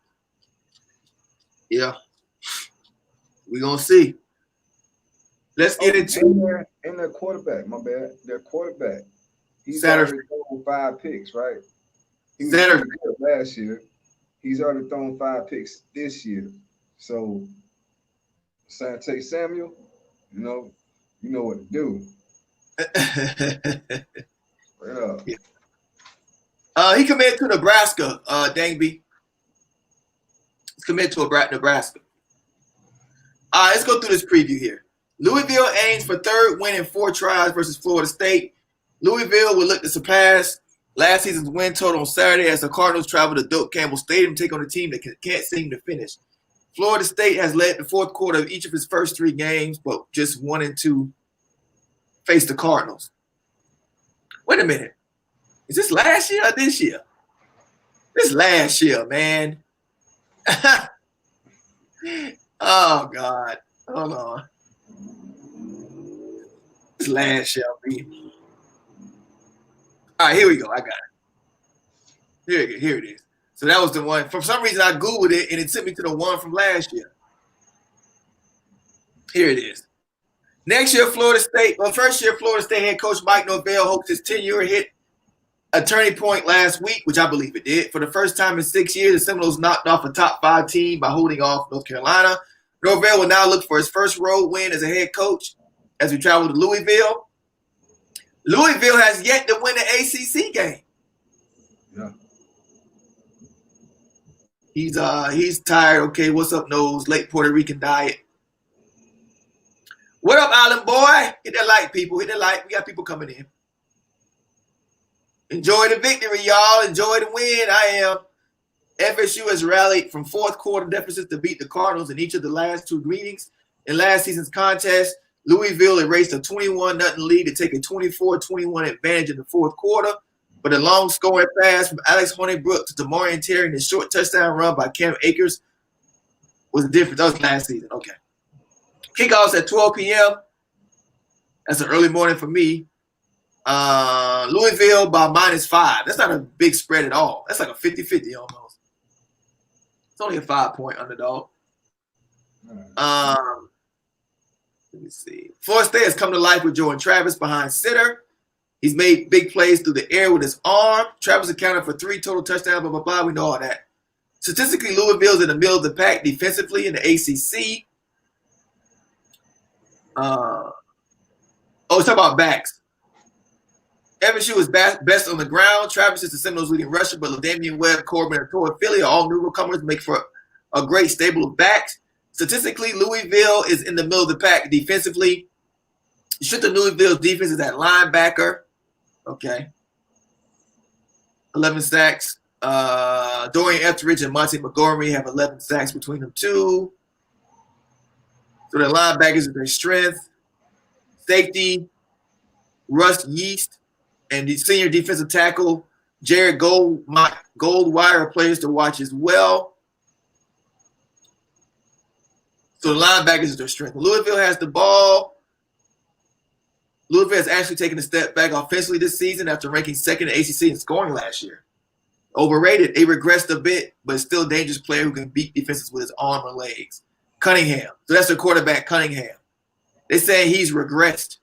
gonna see. Let's get into their quarterback. My bad. Their quarterback. He's Saturday. already thrown 5 picks, right? He was Saturday. good last year. He's already thrown 5 picks this year. So Sante Samuel, you know what to do. Right up. He committed to Nebraska, Dangby. He's committed to Nebraska. All right, let's go through this preview here. Louisville aims for 3rd win in 4 tries versus Florida State. Louisville will look to surpass last season's win total on Saturday as the Cardinals travel to Doak Campbell Stadium to take on a team that can't seem to finish. Florida State has led the 4th quarter of each of its first 3 games, but just 1 and 2 face the Cardinals. Wait a minute. Is this last year or this year? This last year, man. Oh, God. Hold on. This last year, man. All right, here we go. I got it. Here it is. So that was the one. For some reason, I Googled it, and it took me to the one from last year. Here it is. Next year, Florida State. Well, first year, Florida State head coach Mike Norvell hopes his tenure hit a turning point last week, which I believe it did. For the first time in 6 years, the Seminoles knocked off a top 5 team by holding off North Carolina. Norvell will now look for his first road win as a head coach as we travel to Louisville. Louisville has yet to win an ACC game. Yeah. He's tired. Okay, what's up, nose? Late Puerto Rican diet. What up, Island boy? Hit that like, people. Hit that like. We got people coming in. Enjoy the victory, y'all. Enjoy the win. I am. FSU has rallied from fourth quarter deficits to beat the Cardinals in each of the last two meetings. In last season's contest, Louisville erased a 21-0 lead to take a 24-21 advantage in the fourth quarter. But a long scoring pass from Alex Hornibrook to DeMarion Terry and a short touchdown run by Cam Akers was the difference. That was last season. Okay. Kickoffs at 12 p.m. That's an early morning for me. Louisville by -5. That's not a big spread at all. That's like a 50-50 almost. It's only a 5-point underdog. Let me see. Florida State has come to life with Jordan Travis behind center. He's made big plays through the air with his arm. Travis accounted for 3 total touchdowns, blah, blah, blah. We know all that. Statistically, Louisville's in the middle of the pack defensively in the ACC. Let's talk about backs. FSU is best on the ground. Travis is the Seminoles' leading rusher, but LaDamian Webb, Corbin, and Toa Philly are all newcomers, make for a great stable of backs. Statistically, Louisville is in the middle of the pack defensively. Should the Louisville's defense is at linebacker. Okay. 11 sacks. Dorian Etheridge and Monty Montgomery have 11 sacks between them two. So the linebackers are their strength. Safety, Russ Yeast, and the senior defensive tackle, Jared Goldwire, are players to watch as well. So the linebackers are their strength. Louisville has the ball. Louisville has actually taken a step back offensively this season after ranking second in ACC in scoring last year. Overrated. They regressed a bit, but still a dangerous player who can beat defenses with his arm or legs. Cunningham. So that's their quarterback, Cunningham. They're saying he's regressed.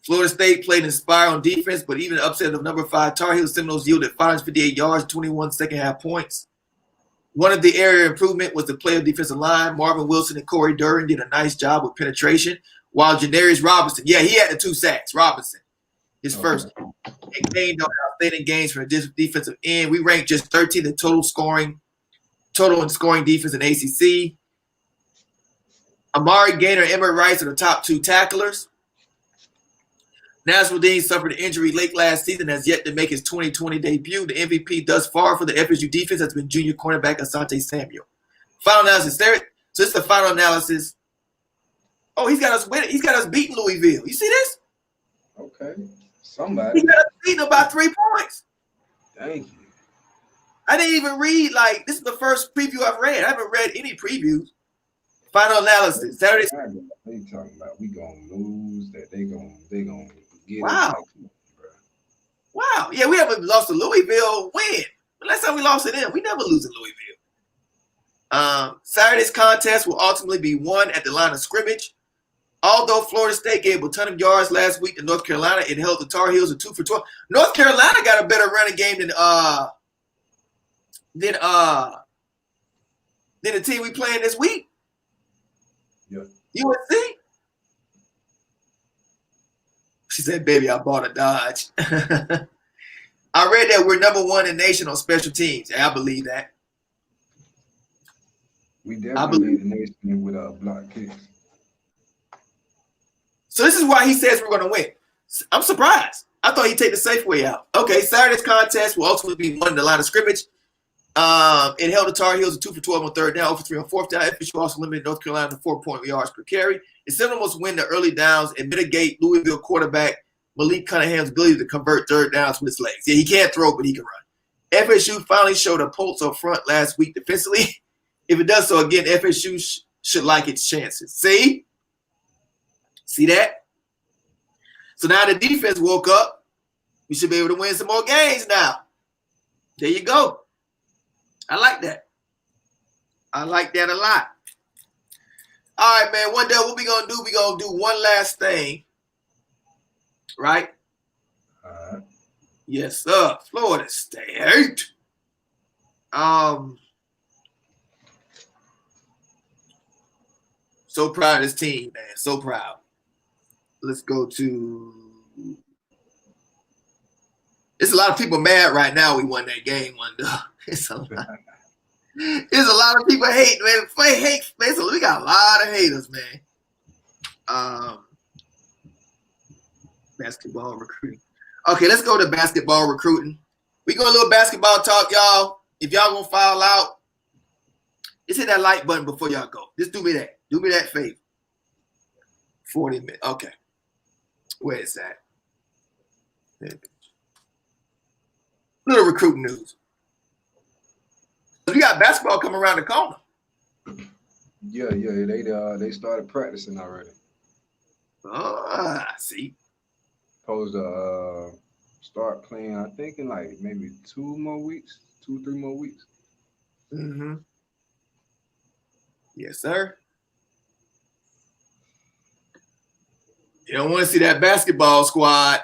Florida State played inspired on defense, but even upset of number 5 Tar Heels, Seminoles yielded 558 yards, 21 second-half points. One of the area improvement was the play of defensive line. Marvin Wilson and Corey Duran did a nice job with penetration, while Janarius Robinson, he had the 2 sacks. Robinson, his first. He gained on outstanding gains from a defensive end. We ranked just 13th in total and scoring defense in ACC. Amari Gaynor and Emmett Rice are the top 2 tacklers. Nasruddin suffered an injury late last season and has yet to make his 2020 debut. The MVP thus far for the FSU defense has been junior cornerback Asante Samuel. Final analysis. So this is the final analysis. Oh, he's got us winning. He's got us beating Louisville. You see this? Okay. Somebody. He got us beating them by 3 points. Thank you. I didn't even read, this is the first preview I've read. I haven't read any previews. Final analysis. Saturday. They talking about we gonna lose, that they gonna get wow. it. Wow. Yeah, we haven't lost to Louisville. When? The last time we lost to them, we never lose to Louisville. Saturday's contest will ultimately be won at the line of scrimmage. Although Florida State gave a ton of yards last week to North Carolina, it held the Tar Heels to 2 for 12. North Carolina got a better running game than the team we playing this week. Yeah. USC. She said, baby, I bought a Dodge. I read that we're number 1 in the nation on special teams. I believe that. We definitely lead the nation with block kicks. So this is why he says we're going to win. I'm surprised. I thought he'd take the safe way out. Okay, Saturday's contest will ultimately be won in the line of scrimmage. It held the Tar Heels to 2 for 12 on third down, 0 for 3 on fourth down. FSU also limited North Carolina to 4 yards per carry. The Seminoles win the early downs and mitigate Louisville quarterback Malik Cunningham's ability to convert third downs with his legs. Yeah, he can't throw, but he can run. FSU finally showed a pulse up front last week defensively. If it does so again, FSU should like its chances. See that? So now the defense woke up. We should be able to win some more games now. There you go. I like that. I like that a lot. All right, man. One day, what we going to do? We going to do one last thing. Right? Yes, sir. Florida State. So proud of this team, man. So proud. Let's go to. It's a lot of people mad right now. We won that game, Wonder. It's a lot. There's a lot of people hate, man. They hate. Basically, we got a lot of haters, man. Basketball recruiting. Okay, let's go to basketball recruiting. We go a little basketball talk, y'all. If y'all gonna file out, just hit that like button before y'all go. Just do me that. Do me that favor. 40 minutes. Okay. Where is that? Little recruiting news. We got basketball coming around the corner. Yeah. They started practicing already. Oh, I see. Supposed to start playing, I think, in like maybe 3 more weeks. Mm-hmm. Yes, sir. You don't want to see that basketball squad.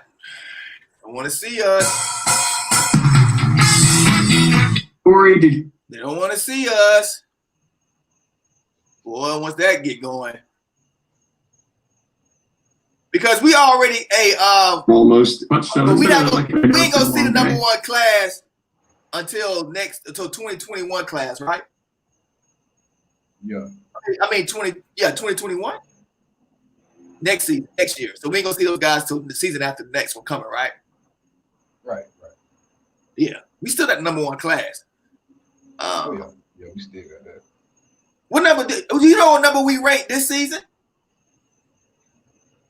Don't want to see us. Corey, they don't want to see us. Boy, once that get going. Because we already almost. But we ain't gonna see the number one class until 2021 class, right? Yeah. I mean 2021. Next season, next year. So we ain't gonna see those guys till the season after the next one coming, right? Right. Yeah. We still that number one class. Yeah, we still got that. What number do you know what number we ranked this season?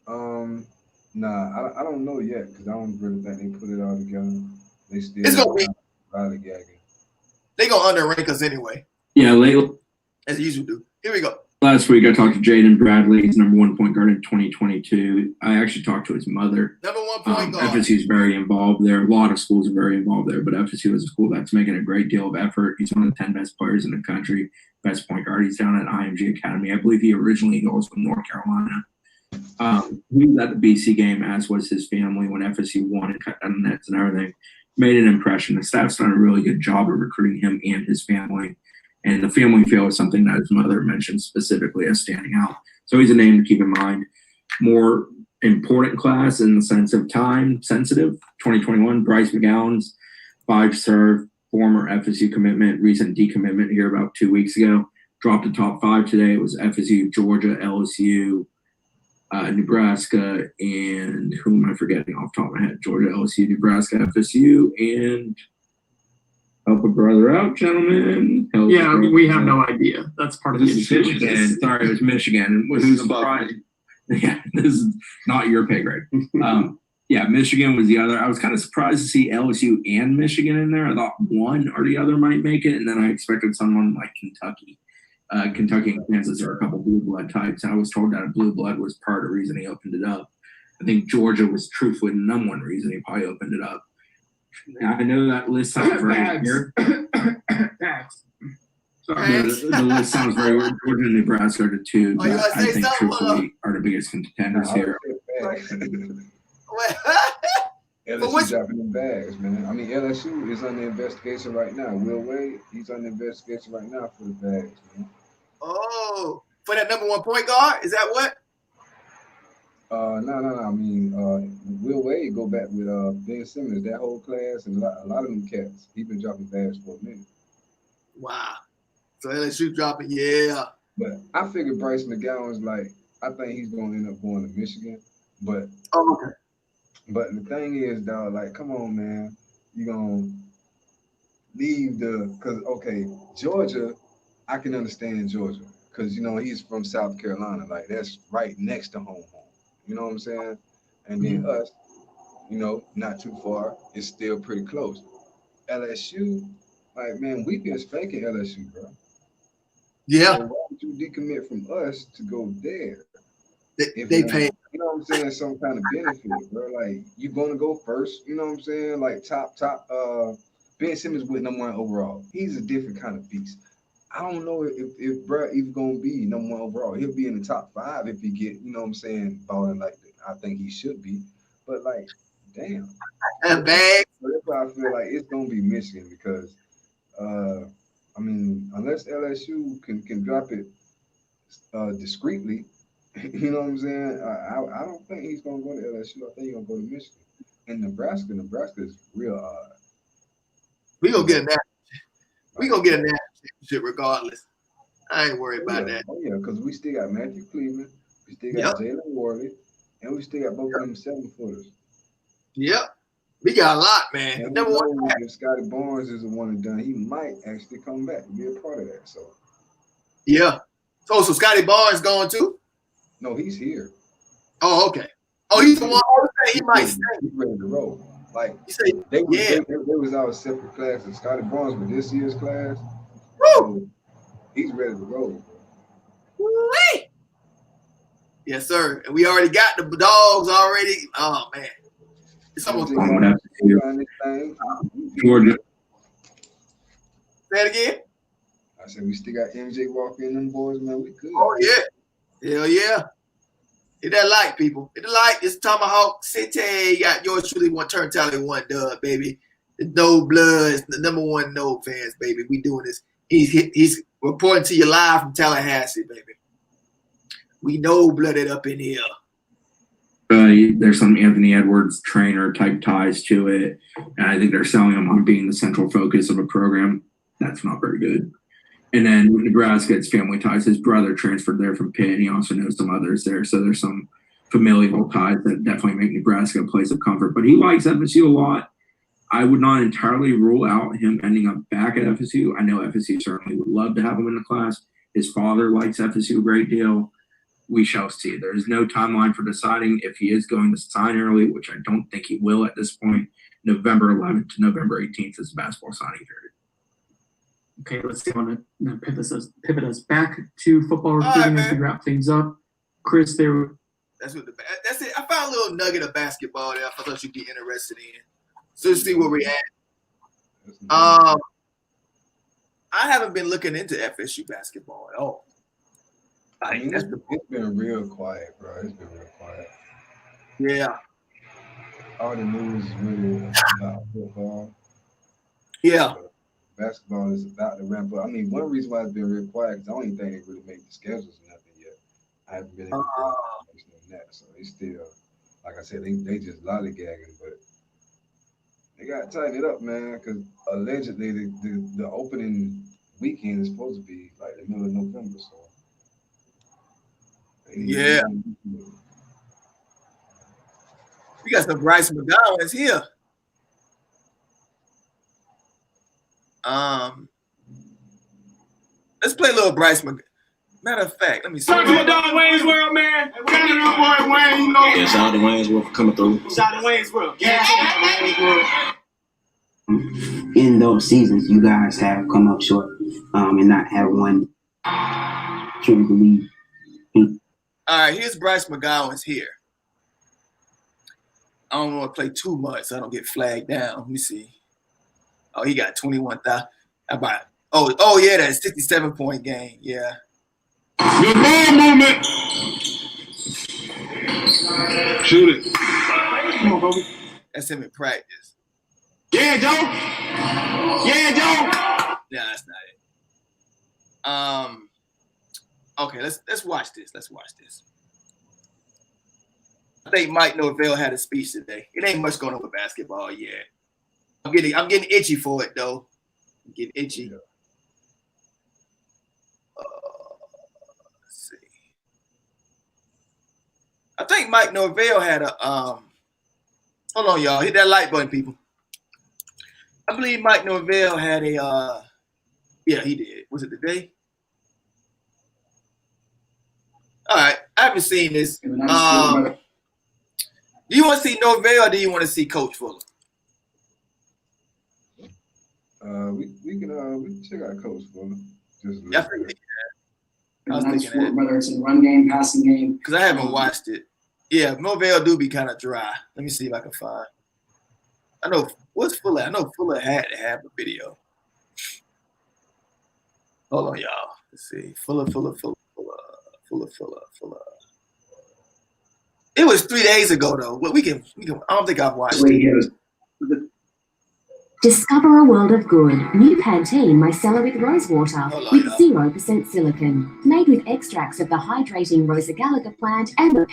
Nah, I don't know yet because I don't really think they put it all together. They still it's gonna be lollygagging. They gonna underrank us anyway. Yeah, late as they usually do. Here we go. Last week I talked to Jaden Bradley. He's number 1 point guard in 2022. I actually talked to his mother. Number 1 point guard. FSU is very involved there. A lot of schools are very involved there, but FSU is a school that's making a great deal of effort. He's one of the 10 best players in the country. Best point guard. He's down at IMG Academy. I believe he originally goes from North Carolina. He was at the BC game, as was his family, when FSU won and cut down the nets and everything. Made an impression. The staff's done a really good job of recruiting him and his family. And the family feel is something that his mother mentioned specifically as standing out. So he's a name to keep in mind. More important class in the sense of time sensitive. 2021, Bryce McGowan's 5-star former FSU commitment, recent decommitment here about 2 weeks ago. Dropped the top 5 today. It was FSU, Georgia, LSU, Nebraska, and who am I forgetting off the top of my head? Georgia, LSU, Nebraska, FSU, and help a brother out, gentlemen. Yeah, we have no idea. That's part of the issue. Michigan. Sorry, it was Michigan. Who's surprising? Yeah, this is not your pay grade. Yeah, Michigan was the other. I was kind of surprised to see LSU and Michigan in there. I thought one or the other might make it, and then I expected someone like Kentucky. Kentucky and Kansas are a couple blue blood types. I was told that blue blood was part of the reason he opened it up. I think Georgia was truthfully the number one reason he probably opened it up. I know that list sounds very weird. Sorry, the list sounds very weird. Georgia and Nebraska are the two that I think truthfully are the biggest contenders here. LSU dropping them bags, man. I mean, LSU is under investigation right now. Will Wade, he's under investigation right now for the bags, man. Oh, for that number 1 point guard? Is that what? No. I mean, Will Wade go back with Ben Simmons, that whole class, and a lot of them cats. He's been dropping bags for a minute. Wow. So LSU dropping, yeah. But I figured Bryce McGowan's I think he's going to end up going to Michigan. But okay. But the thing is, dog, come on, man. You're going to leave because Georgia, I can understand Georgia because, he's from South Carolina. That's right next to home. You know what I'm saying? And then us, not too far. It's still pretty close. LSU, man, we've been spanking LSU, bro. Yeah. So why would you decommit from us to go there? They pay. You know what I'm saying? Some kind of benefit, bro. You going to go first. You know what I'm saying? Top. Ben Simmons with number 1 overall. He's a different kind of beast. I don't know if bro even gonna be number 1 overall. He'll be in the top 5 if he get, balling like I think he should be. But damn. And bag. So that's why I feel like it's gonna be Michigan because unless LSU can drop it discreetly. You know what I'm saying? I don't think he's gonna go to LSU. I think he's gonna go to Michigan. And Nebraska is real odd. We gonna get a national championship regardless. I ain't worried about that. Oh yeah, because we still got Matthew Cleveland, we still got Jalen Warley, and we still got both of them 7-footers. Yep. We got a lot, man. And if Scotty Barnes is the one and done, he might actually come back and be a part of that. So yeah. So Scotty Barnes going too? No, he's here. Oh, okay. Oh, he's the one. He might stay. He's ready to roll. Like they was our separate classes. Scotty Barnes was this year's class. Woo! So he's ready to roll. Woo-wee! Yes, sir. And we already got the dogs already. Oh man. It's almost Georgia. Say it again. I said we still got MJ Walker and them boys, man. We good. Oh yeah. Hell yeah. Hit that like, people. Hit the like. It's Tomahawk City. You got yours truly one TURNTTALLY one dub, baby. The No Bloods, the number one No fans, baby. We doing this. He's reporting to you live from Tallahassee, baby. We no blooded up in here. There's some Anthony Edwards trainer type ties to it, and I think they're selling him on being the central focus of a program. That's not very good. And then Nebraska, it's family ties. His brother transferred there from Pitt, and he also knows some others there. So there's some familial ties that definitely make Nebraska a place of comfort. But he likes FSU a lot. I would not entirely rule out him ending up back at FSU. I know FSU certainly would love to have him in the class. His father likes FSU a great deal. We shall see. There's no timeline for deciding if he is going to sign early, which I don't think he will at this point. November 11th to November 18th is the basketball signing period. Okay, let's see. I want to pivot us back to football recruiting as we wrap things up. Chris, that's it. I found a little nugget of basketball there. I thought you'd be interested in. So let's see where we're at. I haven't been looking into FSU basketball at all. It's been real quiet, bro. It's been real quiet. Yeah. All the news is really about football. Yeah. So basketball is about to ramp up. I mean, one reason why it's been real quiet is I don't even think they really make the schedules or nothing yet. I haven't been able to get on that. So they still, like I said, they just lollygagging, but they got to tighten it up, man, because allegedly the opening weekend is supposed to be like the middle of November. So yeah. We got some Bryce McGowan's here. Let's play a little Bryce McGowan. Matter of fact, let me see. Shout out to my dog Wayne's World, man. Shout out to my boy Wayne, you know. Yeah, shout out to Wayne's World for coming through. Shout out to Wayne's World. Yeah, Wayne's World. In those seasons, you guys have come up short and not have one truly believe. All right, here's Bryce McGowan's here. I don't want to play too much so I don't get flagged down. Let me see. Oh, he got 21,000. About oh yeah, that 67-point game. Yeah. Good ball movement. Shoot it. Come on, Bobby. That's him in practice. Yeah, Joe. Yeah, Joe. Yeah, that's not it. Okay, let's watch this. Let's watch this. I think Mike Norvell had a speech today. It ain't much going on with basketball yet. I'm getting itchy for it though. I'm getting itchy. Let's see. I think Mike Norvell had a hold on, y'all. Hit that like button, people. I believe Mike Norvell had a yeah, he did. Was it today? All right, I haven't seen this. Do you want to see Norvell or do you want to see Coach Fuller? We can check out Coach Fuller. Just I figured I was thinking that. Whether it's in run game, passing game. Because I haven't watched it. Yeah, Norvell do be kind of dry. Let me see if I can find. I know what's Fuller. I know Fuller had to have a video. Hold on, y'all. Let's see. Fuller. It was 3 days ago though. Well, we can. I don't think I've watched it. Discover a world of good. New Pantene Micellar with Rose Water with 0% silicon. Made with extracts of the hydrating Rosa Gallagher plant and the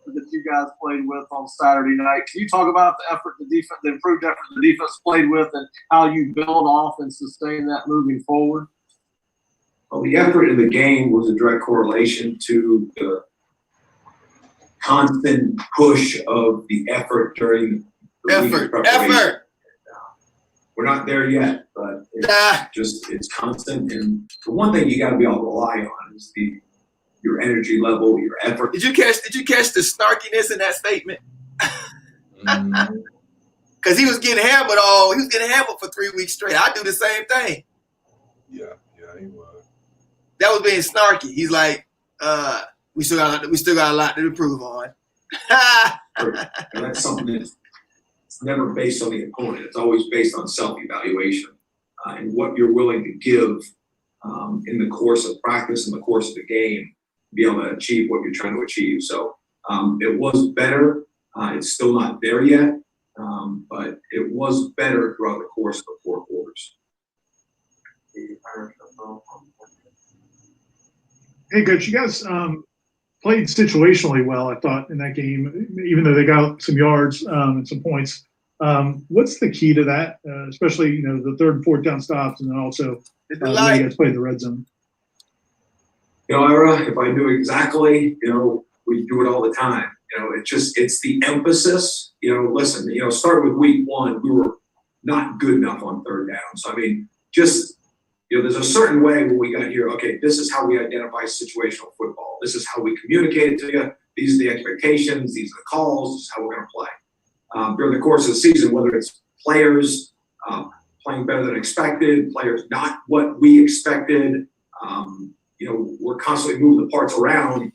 that you guys played with on Saturday night. Can you talk about the effort, the improved effort the defense played with, and how you build off and sustain that moving forward? Well, the effort in the game was a direct correlation to the constant push of the effort during the effort. We're not there yet, but it's constant. And the one thing you got to be able to rely on is your energy level, your effort. Did you catch the snarkiness in that statement? Because he was getting hammered for 3 weeks straight. I do the same thing. Yeah, he was. That was being snarky. He's like, we still got a lot to improve on. And that's something that's never based on the opponent. It's always based on self-evaluation and what you're willing to give in the course of practice, in the course of the game, to be able to achieve what you're trying to achieve. So it was better. It's still not there yet, but it was better throughout the course of the 4 quarters. Hey, Coach, you guys played situationally well, I thought, in that game, even though they got some yards and some points. What's the key to that, especially the 3rd and 4th down stops, and then also the way you guys played the red zone? Ira, if I knew exactly, we do it all the time. It's the emphasis. Listen, start with week 1, we were not good enough on 3rd down. So, I mean, there's a certain way when we got here, okay, this is how we identify situational football. This is how we communicate it to you. These are the expectations. These are the calls. This is how we're going to play. During the course of the season, whether it's players playing better than expected, players not what we expected, we're constantly moving the parts around.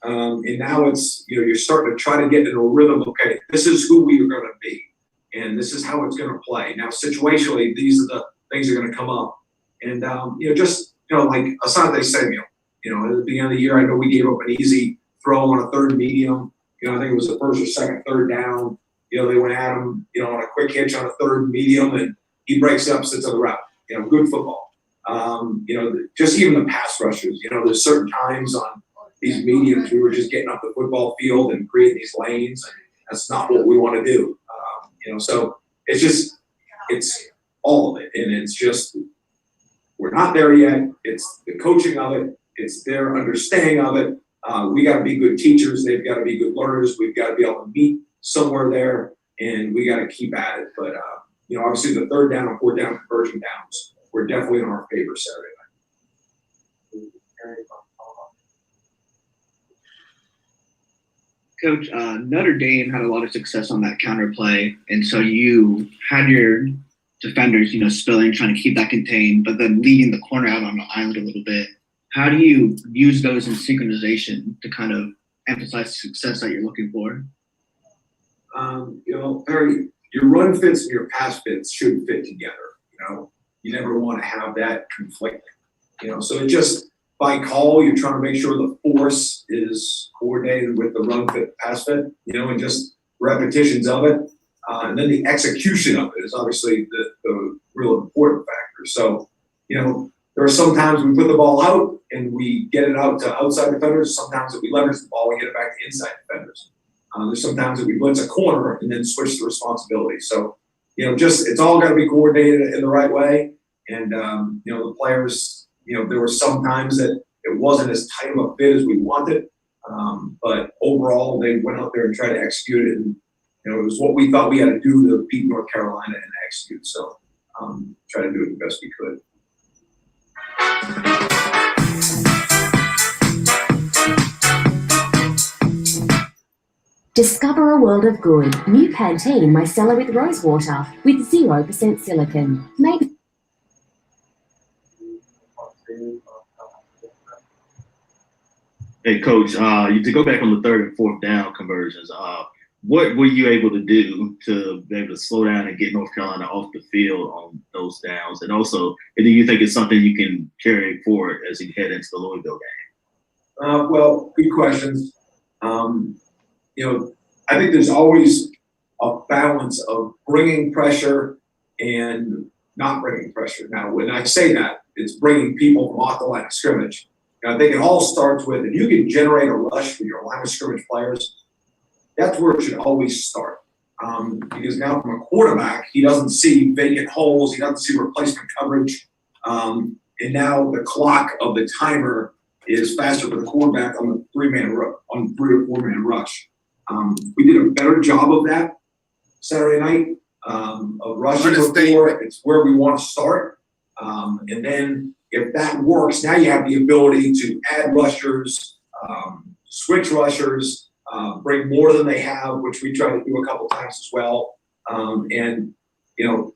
And now it's, you're starting to try to get into a rhythm. Okay, this is who we are going to be. And this is how it's going to play. Now, situationally, these are the things that are going to come up. And, like Asante Samuel, at the beginning of the year, I know we gave up an easy throw on a 3rd medium. I think it was the 1st or 2nd 3rd down. They went at him, on a quick hitch on a 3rd medium, and he breaks up, sits on the route. Good football. Just even the pass rushers, there's certain times on these mediums we were just getting up the football field and creating these lanes. And that's not what we want to do. So it's all of it. And it's just, we're not there yet. It's the coaching of it. It's their understanding of it. We got to be good teachers. They've got to be good learners. We've got to be able to meet somewhere there, and we got to keep at it. But, obviously the 3rd down and 4th down conversion downs were definitely in our favor Saturday night. Coach, Notre Dame had a lot of success on that counter play, and so you had your defenders, spilling, trying to keep that contained, but then leading the corner out on the island a little bit. How do you use those in synchronization to kind of emphasize the success that you're looking for? Harry, your run fits and your pass fits should fit together. You never want to have that conflicting. So it just, by call, you're trying to make sure the force is coordinated with the run fit, pass fit, and just repetitions of it. And then the execution of it is obviously the real important factor. So, there are some times we put the ball out and we get it out to outside defenders. Sometimes that we leverage the ball and get it back to inside defenders. There's sometimes that we blitz a corner and then switch the responsibility. So, it's all got to be coordinated in the right way. And, the players, there were some times that it wasn't as tight of a fit as we wanted. But overall, they went out there and tried to execute it. And, it was what we thought we had to do to beat North Carolina and execute. So, try to do it the best we could. Discover a world of good. New Pantene Micellar with Rose Water with 0% silicon. Made. Hey, Coach, to go back on the 3rd and 4th down conversions, what were you able to do to be able to slow down and get North Carolina off the field on those downs? And also, do you think it's something you can carry forward as you head into the Louisville game? Well, good questions. I think there's always a balance of bringing pressure and not bringing pressure. Now, when I say that, it's bringing people from off the line of scrimmage. And I think it all starts with, if you can generate a rush for your line of scrimmage players, that's where it should always start. Because now from a quarterback, he doesn't see vacant holes, he doesn't see replacement coverage. And now the clock of the timer is faster for the quarterback on the 3 or 4 man rush. We did a better job of that Saturday night, of rushing before. It's where we want to start. And then if that works, now you have the ability to add rushers, switch rushers, bring more than they have, which we try to do a couple times as well. And, you know,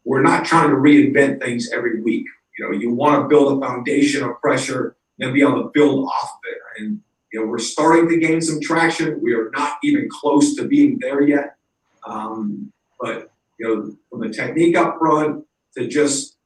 we're not trying to reinvent things every week. You know, you want to build a foundation of pressure and be able to build off of it. And, you know, we're starting to gain some traction. We are not even close to being there yet. But, you know, from the technique up front to just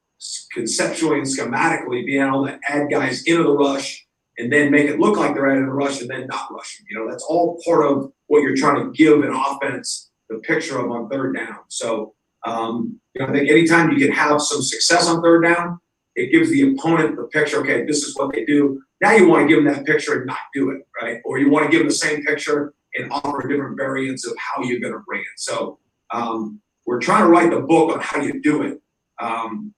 conceptually and schematically being able to add guys into the rush and then make it look like they're adding a rush and then not rushing. You know, that's all part of what you're trying to give an offense the picture of on third down. So, you know, I think anytime you can have some success on third down, it gives the opponent the picture, okay, this is what they do. Now you want to give them that picture and not do it, right? Or you want to give them the same picture and offer different variants of how you're going to bring it. So we're trying to write the book on how you do it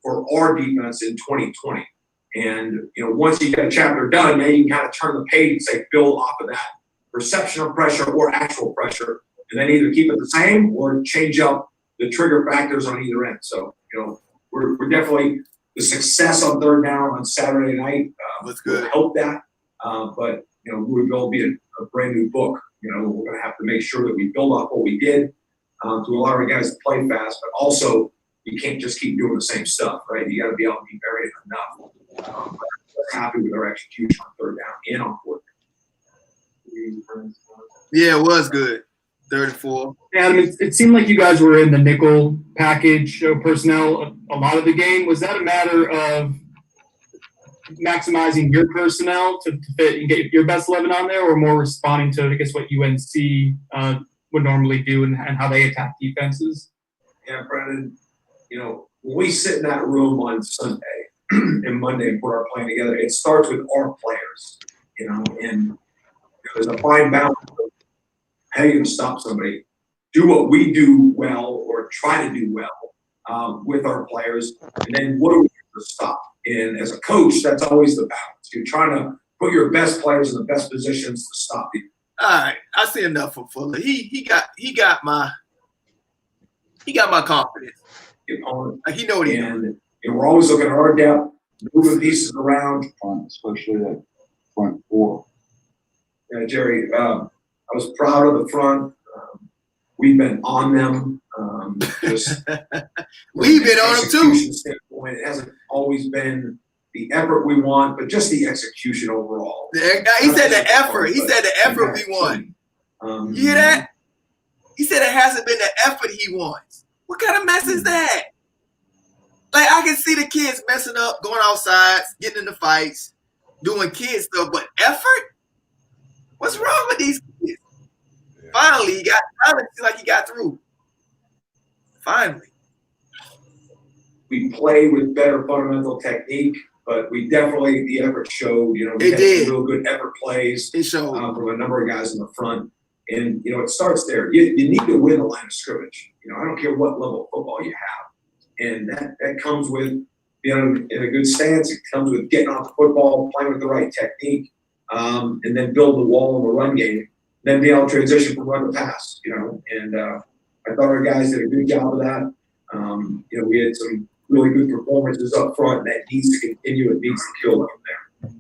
for our defense in 2020. And, you know, once you get a chapter done, now you can kind of turn the page and say, build off of that perception of pressure or actual pressure, and then either keep it the same or change up the trigger factors on either end. So, you know, we're definitely – the success on third down on Saturday night was good. Help that, but you know, we will be a brand new book. You know, we're going to have to make sure that we build off what we did to allow our guys to play fast, but also you can't just keep doing the same stuff, right? You got to be able to be varied enough. We're happy with our execution on third down and on fourth down. Yeah, it was good. 3rd and 4. Adam, it seemed like you guys were in the nickel package personnel a lot of the game. Was that a matter of maximizing your personnel to fit and get your best 11 on there, or more responding to, I guess, what UNC would normally do and how they attack defenses? Yeah, Brendan, you know, when we sit in that room on Sunday and Monday and put our plan together, it starts with our players, you know, and there's a fine balance of how you can stop somebody, do what we do well or try to do well with our players, and then what do we do to stop? And as a coach, that's always the balance. You're trying to put your best players in the best positions to stop you. All right, I see enough from Fuller. He got my confidence. Like he know what he's doing. And we're always looking at our depth, moving pieces around, especially that front 4. Yeah, Jerry. I was proud of the front. We've been on them. We've been on them too. Standpoint, it hasn't always been the effort we want, but just the execution overall. He said the effort. He said the effort we want. You hear that? He said it hasn't been the effort he wants. What kind of mess is that? Like, I can see the kids messing up, going outside, getting into fights, doing kid stuff, but effort? What's wrong with these kids? Finally, it seems like he got through. Finally. We play with better fundamental technique, but we definitely, the effort showed, you know, we had some real good effort plays from a number of guys in the front. And, you know, it starts there. You need to win the line of scrimmage. You know, I don't care what level of football you have. And that comes with being in a good stance. It comes with getting off the football, playing with the right technique, and then build the wall in the run game. Then be able to transition from run to pass, you know. And I thought our guys did a good job of that. You know, we had some really good performances up front. That needs to continue. It needs to kill up there.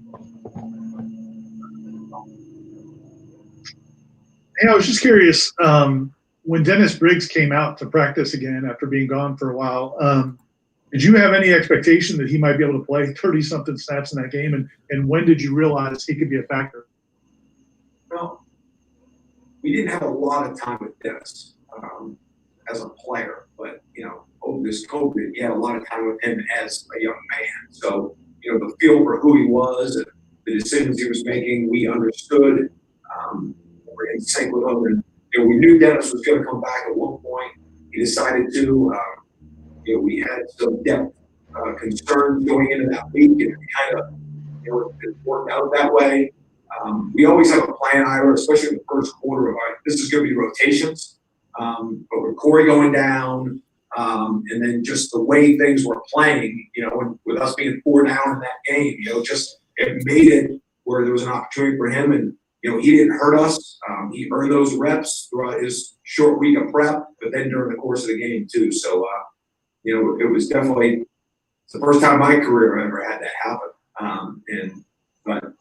Hey, I was just curious, when Dennis Briggs came out to practice again after being gone for a while, did you have any expectation that he might be able to play 30-something snaps in that game? And when did you realize he could be a factor? Well, we didn't have a lot of time with Dennis as a player, but, you know, over this COVID, we had a lot of time with him as a young man. So, you know, the feel for who he was and the decisions he was making, we understood. We're in sync with him. And, you know, we knew Dennis was going to come back at one point. He decided to. You we had some depth concerns going into that week, and it kind of, it worked out that way. We always have a plan, Ira, especially in the first quarter of this is going to be rotations. But with Corey going down, and then just the way things were playing, with us being 4 down in that game, just it made it where there was an opportunity for him, and he didn't hurt us. He earned those reps throughout his short week of prep, but then during the course of the game too. So, it was definitely it's the first time in my career I ever had that happen. But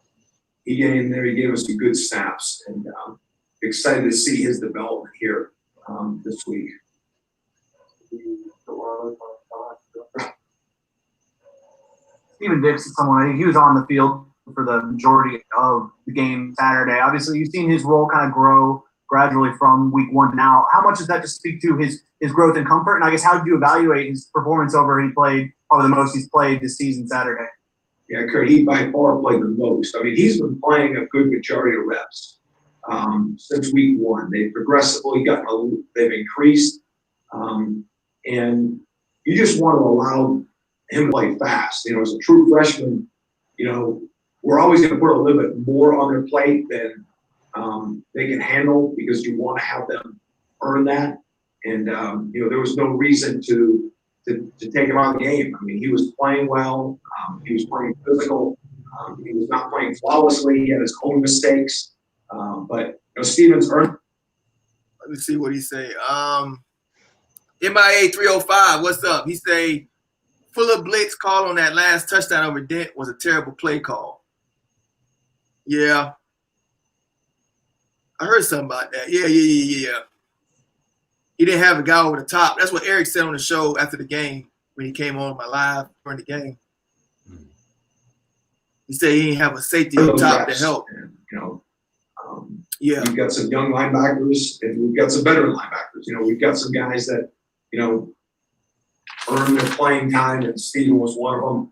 he got in there, he gave us some good snaps, and excited to see his development here this week. Steven Dix is someone, I think he was on the field for the majority of the game Saturday. Obviously, you've seen his role kind of grow gradually from week 1 to now. How much does that just speak to his growth and comfort? And I guess, how did you evaluate his performance over he played, probably the most he's played this season Saturday? Yeah, Kurt, he by far played the most. I mean, he's been playing a good majority of reps since week 1. They've progressively they've increased. And you just want to allow him to play fast. As a true freshman, we're always going to put a little bit more on their plate than they can handle, because you want to have them earn that. And, there was no reason to take him out of the game. I mean, he was playing well. He was playing physical. He was not playing flawlessly. He had his own mistakes. But Stevens earned. Let me see what he say. MIA 305, what's up? He say, Fuller blitz call on that last touchdown over Dent was a terrible play call. Yeah. I heard something about that. Yeah. He didn't have a guy over the top. That's what Eric said on the show after the game when he came on my live during the game. He said he didn't have a safety on top to help. Yeah, we've got some young linebackers, and we've got some veteran linebackers. We've got some guys that earned their playing time, and Steven was one of them.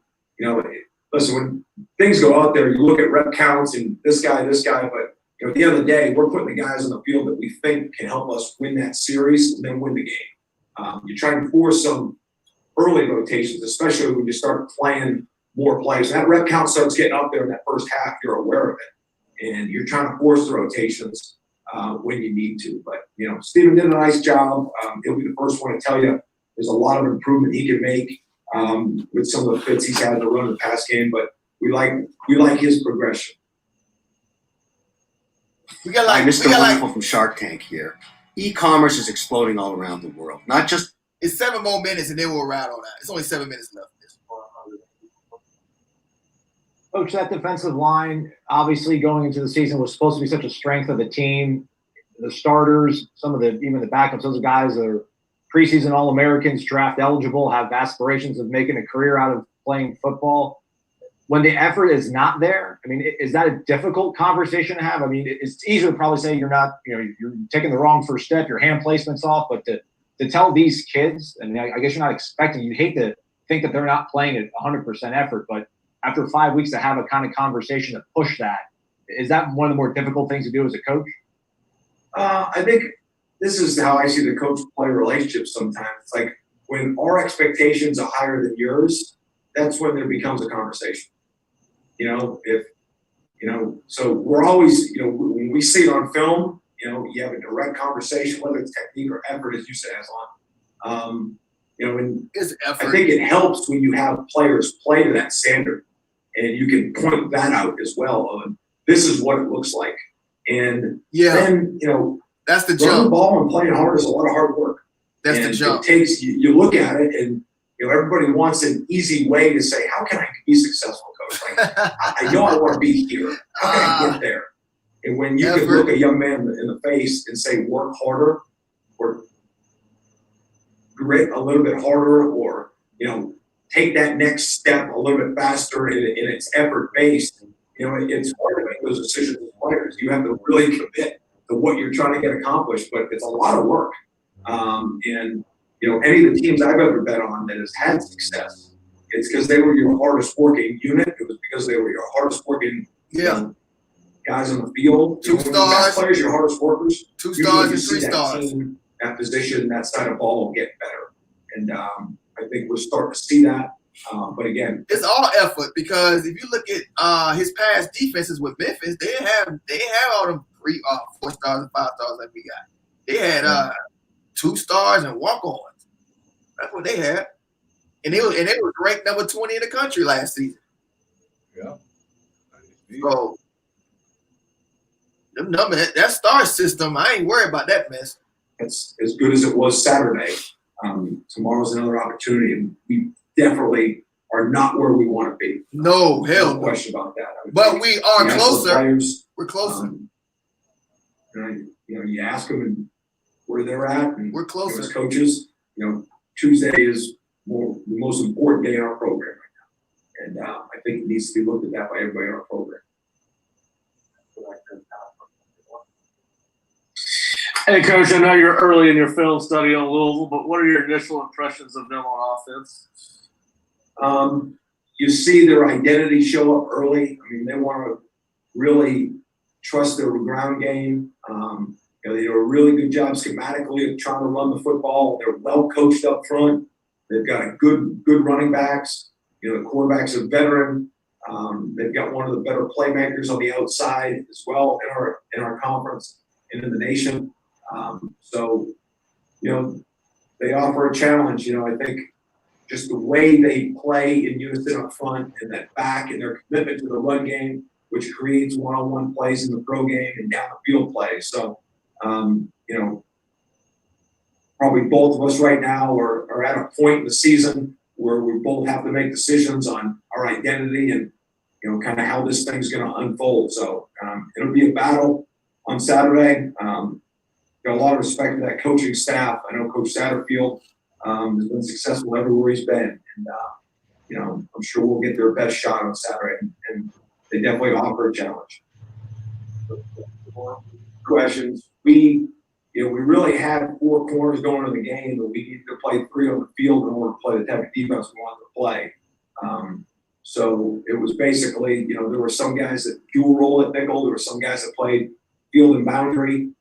Listen, when things go out there, you look at rep counts and this guy, but at the end of the day, we're putting the guys on the field that we think can help us win that series and then win the game. You try and force some early rotations, especially when you start playing more plays. That rep count starts getting up there in that first half, you're aware of it. And you're trying to force the rotations when you need to. But, Steven did a nice job. He'll be the first one to tell you there's a lot of improvement he can make with some of the fits he's had to run the pass game. But we like his progression. Hi, Mr. Wonderful from Shark Tank here. E-commerce is exploding all around the world. Not just it's 7 more minutes and then we'll ride on that. It's only 7 minutes left. Coach, that defensive line, obviously going into the season, was supposed to be such a strength of the team. The starters, even the backups, those guys are preseason All-Americans, draft eligible, have aspirations of making a career out of playing football. When the effort is not there, I mean, is that a difficult conversation to have? I mean, it's easy to probably say you're taking the wrong first step, your hand placement's off, but to tell these kids, and I guess you're not expecting, you hate to think that they're not playing at 100% effort, but after 5 weeks to have a kind of conversation to push that, is that one of the more difficult things to do as a coach? I think this is how I see the coach-player relationship sometimes. It's like when our expectations are higher than yours, that's when there becomes a conversation. So we're always, when we see it on film, you have a direct conversation, whether it's technique or effort, as you said, Aslan. And I think it helps when you have players play to that standard, and you can point that out as well. This is what it looks like, and then that's the throwing jump. the ball and playing hard is a lot of hard work. That's the jump. It takes you look at it, and everybody wants an easy way to say, how can I be successful, coach? Like, I know I want to be here. How can I get there? And when you can look a young man in the face and say, work harder, or grit a little bit harder, or take that next step a little bit faster, and it's effort based. It's hard to make those decisions as players. You have to really commit to what you're trying to get accomplished, but it's a lot of work. Any of the teams I've ever bet on that has had success, it's because they were your hardest working unit. It was because they were your hardest working guys on the field. 2 stars. Players, your hardest workers. 2 stars and 3 stars. That position, that side of ball will get better. And I think we're starting to see that. But again, it's all effort because if you look at his past defenses with Memphis, they have all them 3, 4 stars and 5 stars like we got. They had 2 stars and walk-ons. That's what they had, and they was ranked number 20 in the country last season. Yeah. So them numbers, that star system, I ain't worried about that mess. It's as good as it was Saturday. Tomorrow's another opportunity, and we definitely are not where we want to be. No, hell no question about that. But we are closer. Players, we're closer. You ask them and where they're at, and we're closer. As coaches, Tuesday is the most important day in our program right now, and I think it needs to be looked at that by everybody in our program. Hey, Coach, I know you're early in your film study on Louisville, but what are your initial impressions of them on offense? You see their identity show up early. I mean, they want to really trust their ground game. They do a really good job schematically of trying to run the football. They're well coached up front. They've got a good running backs. The quarterback's a veteran. They've got one of the better playmakers on the outside as well in our conference and in the nation. So they offer a challenge. I think just the way they play in unison up front and that back and their commitment to the run game, which creates one-on-one plays in the pro game and down the field play. So, probably both of us right now are at a point in the season where we both have to make decisions on our identity and, kind of how this thing's going to unfold. So, it'll be a battle on Saturday. Got a lot of respect for that coaching staff. I know Coach Satterfield has been successful everywhere he's been, and I'm sure we'll get their best shot on Saturday, and they definitely offer a challenge. Questions? We really had 4 corners going in the game, but we needed to play 3 on the field in order to play the type of defense we wanted to play. So it was basically, there were some guys that dual role at nickel. There were some guys that played field and boundary.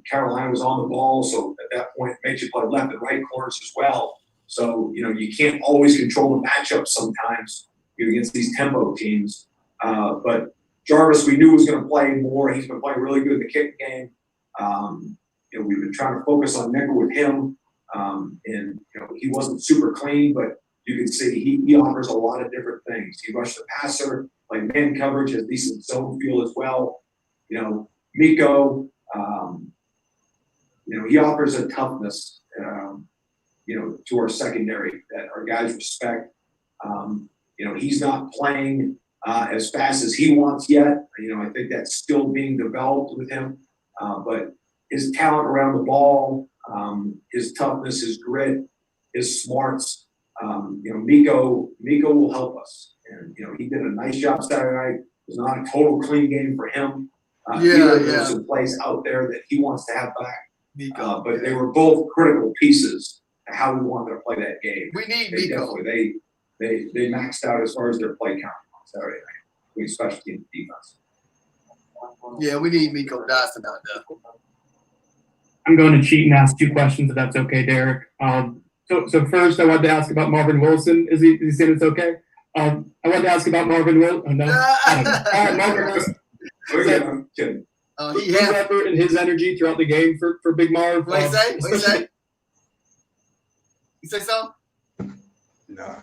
Carolina was on the ball, so at that point, it makes you play left and right corners as well. So, you can't always control the matchup sometimes against these tempo teams. But Jarvis, we knew was going to play more. He's been playing really good in the kick game. We've been trying to focus on nickel with him. And he wasn't super clean, but you can see he offers a lot of different things. He rushed the passer, like man coverage, has decent zone feel as well. Miko, he offers a toughness, to our secondary that our guys respect. He's not playing as fast as he wants yet. I think that's still being developed with him. But his talent around the ball, his toughness, his grit, his smarts, Miko will help us. And, he did a nice job Saturday night. It was not a total clean game for him. There's some plays out there that he wants to have back. But they were both critical pieces to how we wanted to play that game. We need Miko. They maxed out as far as their play count on Saturday night. We special team defense. Yeah, we need Miko Dawson out there. I'm going to cheat and ask 2 questions, if that's okay, Derek. So first, I wanted to ask about Marvin Wilson. Is he saying it's okay? I wanted to ask about Marvin Wilson. Oh, no. Marvin Wilson. His effort and his energy throughout the game for Big Marv. What you say? What you say? You say something? Nah.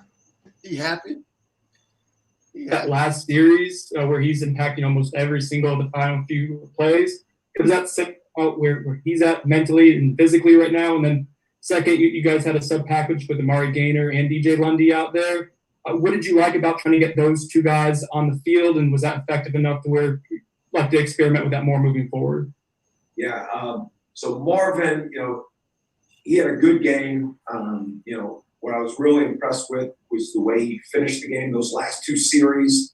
He happy? That last series where he's impacting almost every single of the final few plays. Does that set out where he's at mentally and physically right now? And then second, you guys had a sub package with Amari Gaynor and DJ Lundy out there. What did you like about trying to get those 2 guys on the field, and was that effective enough to where you'd like to experiment with that more moving forward? Yeah. So Marvin, he had a good game. What I was really impressed with was the way he finished the game. Those last 2 series,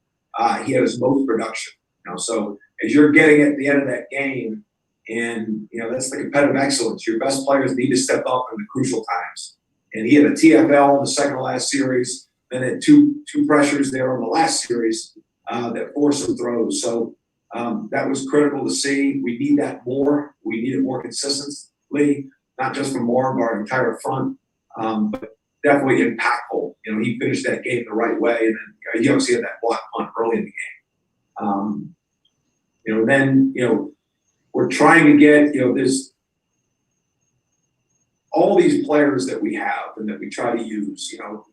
he had his most production. So as you're getting at the end of that game, and that's the competitive excellence. Your best players need to step up in the crucial times. And he had a TFL in the second to last series, then had two pressures there on the last series that forced some throws. So that was critical to see. We need that more. We need it more consistently, not just from Marv, our entire front. But definitely impactful. You know, he finished that game the right way, and then he obviously had that block punt early in the game. You know, then, you know, we're trying to get, you know, there's all these players that we have and that we try to use, you know,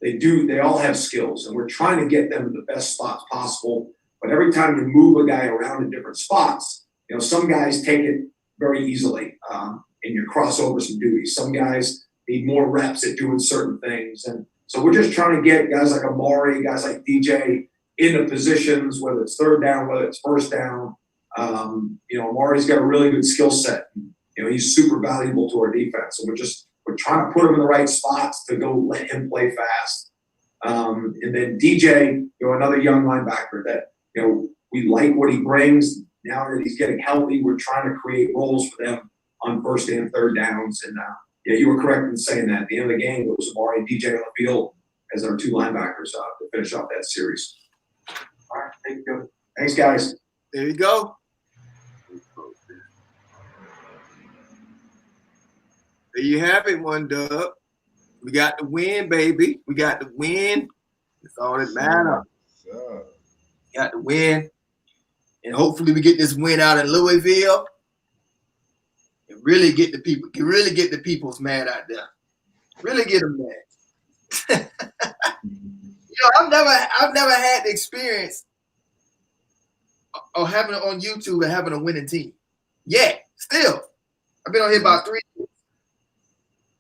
they all have skills, and we're trying to get them in the best spots possible. But every time you move a guy around in different spots, you know, some guys take it very easily, and you cross over some duties. Some guys need more reps at doing certain things. And so we're just trying to get guys like Amari, guys like DJ into positions, whether it's third down, whether it's first down. You know, Amari's got a really good skill set. You know, he's super valuable to our defense. So we're trying to put him in the right spots to go let him play fast. And then DJ, you know, another young linebacker that, you know, we like what he brings. Now that he's getting healthy, we're trying to create roles for them on first and third downs. And yeah, you were correct in saying that. At the end of the game, it was Amari and DJ on the field as our two linebackers to finish off that series. All right, thank you. Thanks, guys. There you go. There you have it, one dub. We got the win, baby. We got the win. That's all that matters. Got the win. And hopefully we get this win out in Louisville and really get the people, people's mad out there. Really get them mad. You know, I've never had the experience of having it on YouTube and having a winning team. Yeah, still. I've been on here about 3 years.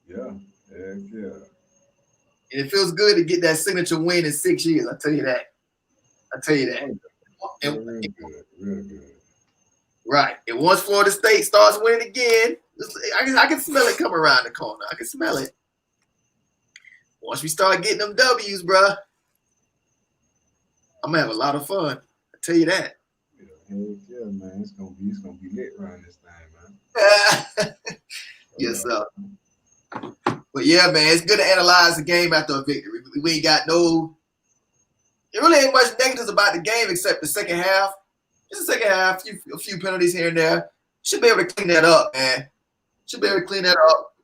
Yeah. And it feels good to get that signature win in 6 years. I'll tell you that. Real good. Right. And once Florida State starts winning again, I can smell it come around the corner. I can smell it. Once we start getting them W's, bruh, I'm gonna have a lot of fun. I tell you that. Yeah, man. It's gonna be lit around this time, man. Yes, sir. But yeah, man, it's good to analyze the game after a victory. We ain't got it really ain't much negatives about the game except the second half. Just the second half, a few penalties here and there. Should be able to clean that up, man. Should be able to clean that up.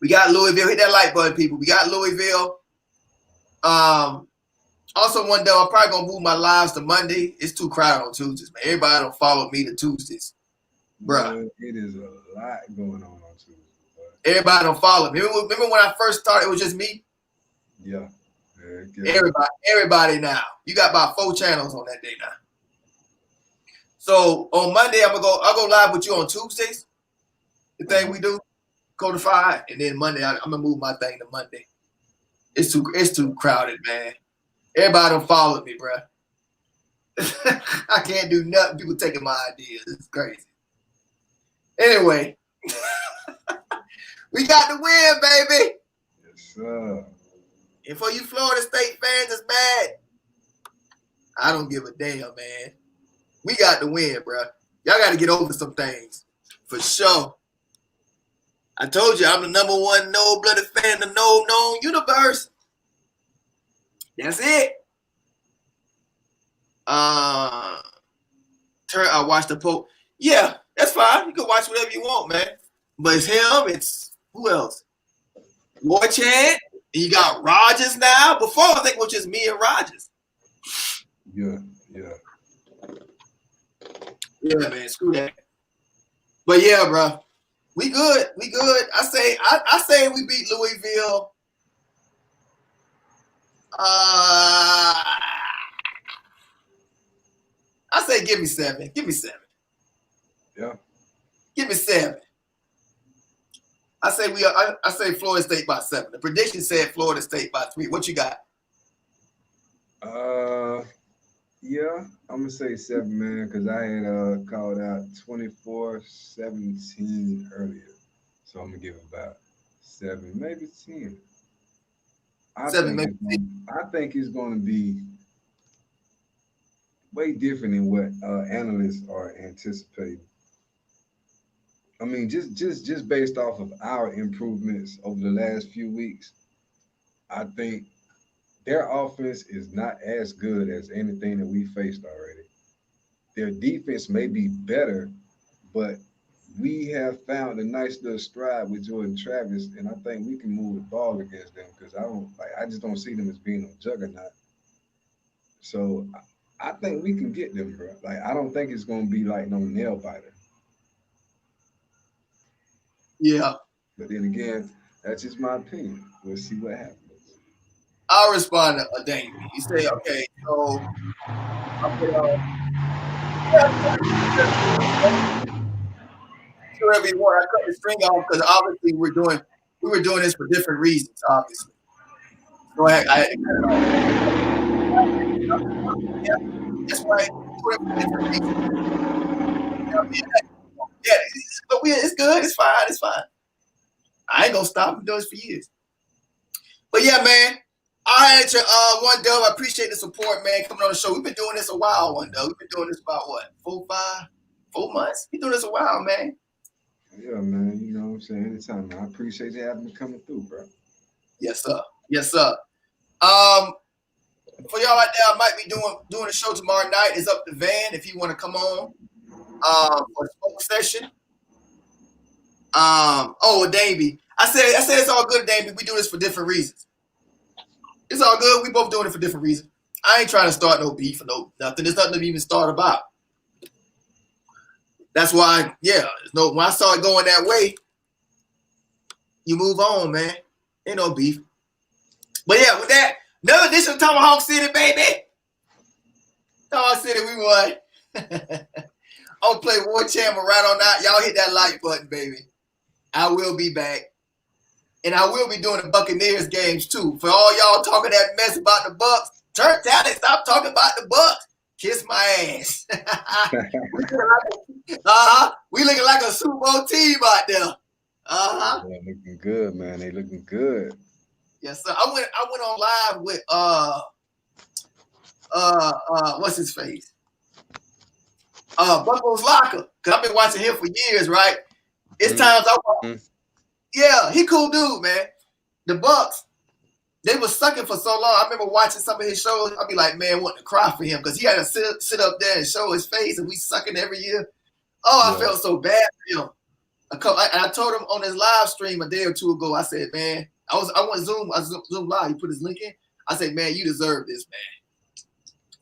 We got Louisville. Hit that like button, people. We got Louisville. Also, one day I'm probably gonna move my lives to Monday. It's too crowded on Tuesdays, man. Everybody don't follow me to Tuesdays, bruh. Man, it is a lot going on Tuesday. Everybody don't follow me. Remember when I first started, it was just me? Yeah. Everybody now. You got about 4 channels on that day now. So on Monday, I'll go live with you on Tuesdays. The thing we do, codified, and then Monday I'm gonna move my thing to Monday. It's too crowded, man. Everybody don't follow me, bro. I can't do nothing. People taking my ideas. It's crazy. Anyway, we got the win, baby. Yes, sir. And for you Florida State fans that's mad, I don't give a damn, man. We got the win, bro. Y'all got to get over some things. For sure. I told you, I'm the #1 no-blooded fan of no known universe. That's it. I watched the post. Yeah, that's fine. You can watch whatever you want, man. But it's him. It's who else? Boy Chad. And you got Rogers now. Before, I think it was just me and Rogers. Yeah. Yeah, man. Screw that. But yeah, bro. We good. I say we beat Louisville. I say give me 7. Yeah. Give me 7. I say Florida State by 7. The prediction said Florida State by 3. What you got? Yeah, I'm gonna say 7, man, because I had called out 24-17 earlier, so I'm gonna give it about 7, maybe 10. I think it's going to be way different than what analysts are anticipating. I mean, just based off of our improvements over the last few weeks, I think their offense is not as good as anything that we faced already. Their defense may be better, but we have found a nice little stride with Jordan Travis, and I think we can move the ball against them because I just don't see them as being a juggernaut. So I think we can get them, bro. Like I don't think it's gonna be like no nail biter. Yeah. But then again, that's just my opinion. We'll see what happens. I'll respond to Dane. You say, okay, so whatever you want. I cut the string off because obviously we were doing this for different reasons, obviously. So I had to cut it off. Yeah, that's right. Yeah, but it's good. It's fine. It's fine. I ain't gonna stop. I'm doing this for years. But yeah, man. All right, One Dub. I appreciate the support, man. Coming on the show. We've been doing this a while, One Dub. We've been doing this about what, 4 months? We've been doing this a while, man. Yeah, man. You know what I'm saying? Anytime, man. I appreciate you having me coming through, bro. Yes, sir. Yes, sir. For y'all right there, I might be doing a show tomorrow night. It's up to Van if you want to come on for a smoke session. Davey. I said it's all good, Davey. We do this for different reasons. It's all good. We both doing it for different reasons. I ain't trying to start no beef or nothing. There's nothing to even start about. That's why, when I saw it going that way, you move on, man. Ain't no beef. But yeah, with that, another edition of Tomahawk City, baby. Tomahawk City, we won. I'm gonna play War Chamber right on out. Y'all hit that like button, baby. I will be back. And I will be doing the Buccaneers games too. For all y'all talking that mess about the Bucs, TURNTTALLY, stop talking about the Bucs. Kiss my ass. We looking like a Super Bowl team out there. Yeah, looking good, man. They looking good. Yes, sir. I went on live with what's his face? Bucko's Locker. Cause I've been watching him for years, right? It's times yeah, he cool dude, man. The Bucs, they was sucking for so long. I remember watching some of his shows. I'd be like, man, wanting to cry for him because he had to sit up there and show his face, and we sucking every year. Oh, I felt so bad for him. I told him on his live stream a day or two ago. I said, man, I went Zoom live. He put his link in. I said, man, you deserve this, man.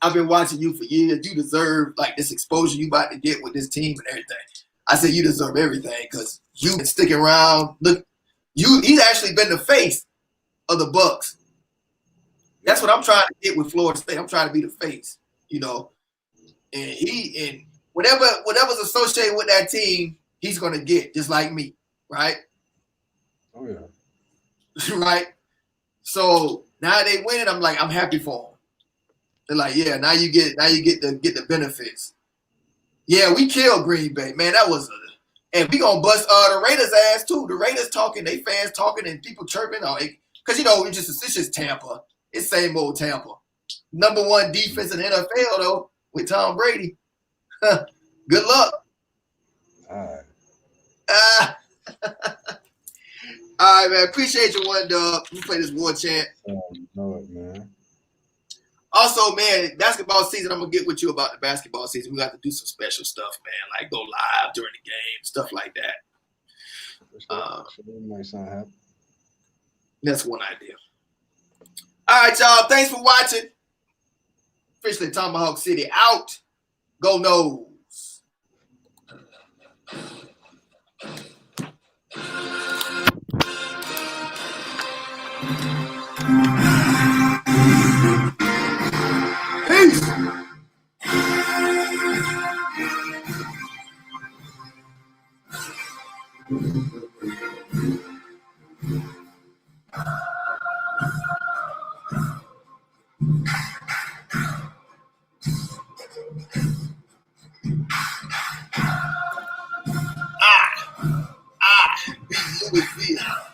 I've been watching you for years. You deserve like this exposure you about to get with this team and everything. I said, you deserve everything because you've been sticking around. Look, he's actually been the face of the Bucs. That's what I'm trying to get with Florida State. I'm trying to be the face, you know. And whatever's associated with that team, he's gonna get just like me, right? Oh yeah. Right. So now they winning, I'm like, I'm happy for them. They're like, yeah, now you get the benefits. Yeah, we killed Green Bay, man. That was and we gonna bust the Raiders' ass too. The Raiders talking, they fans talking, and people chirping. Because it's just Tampa. It's same old Tampa. Number 1 defense in the NFL though with Tom Brady. Good luck. All right. All right, man. Appreciate you, One Dub. We play this War Chant. Know it, man. Also, man, basketball season, I'm going to get with you about the basketball season. We got to do some special stuff, man, like go live during the game, stuff like that. Might sound happy. That's one idea. All right, y'all. Thanks for watching. Officially Tomahawk City out. Go Noles. Peace. Louisville.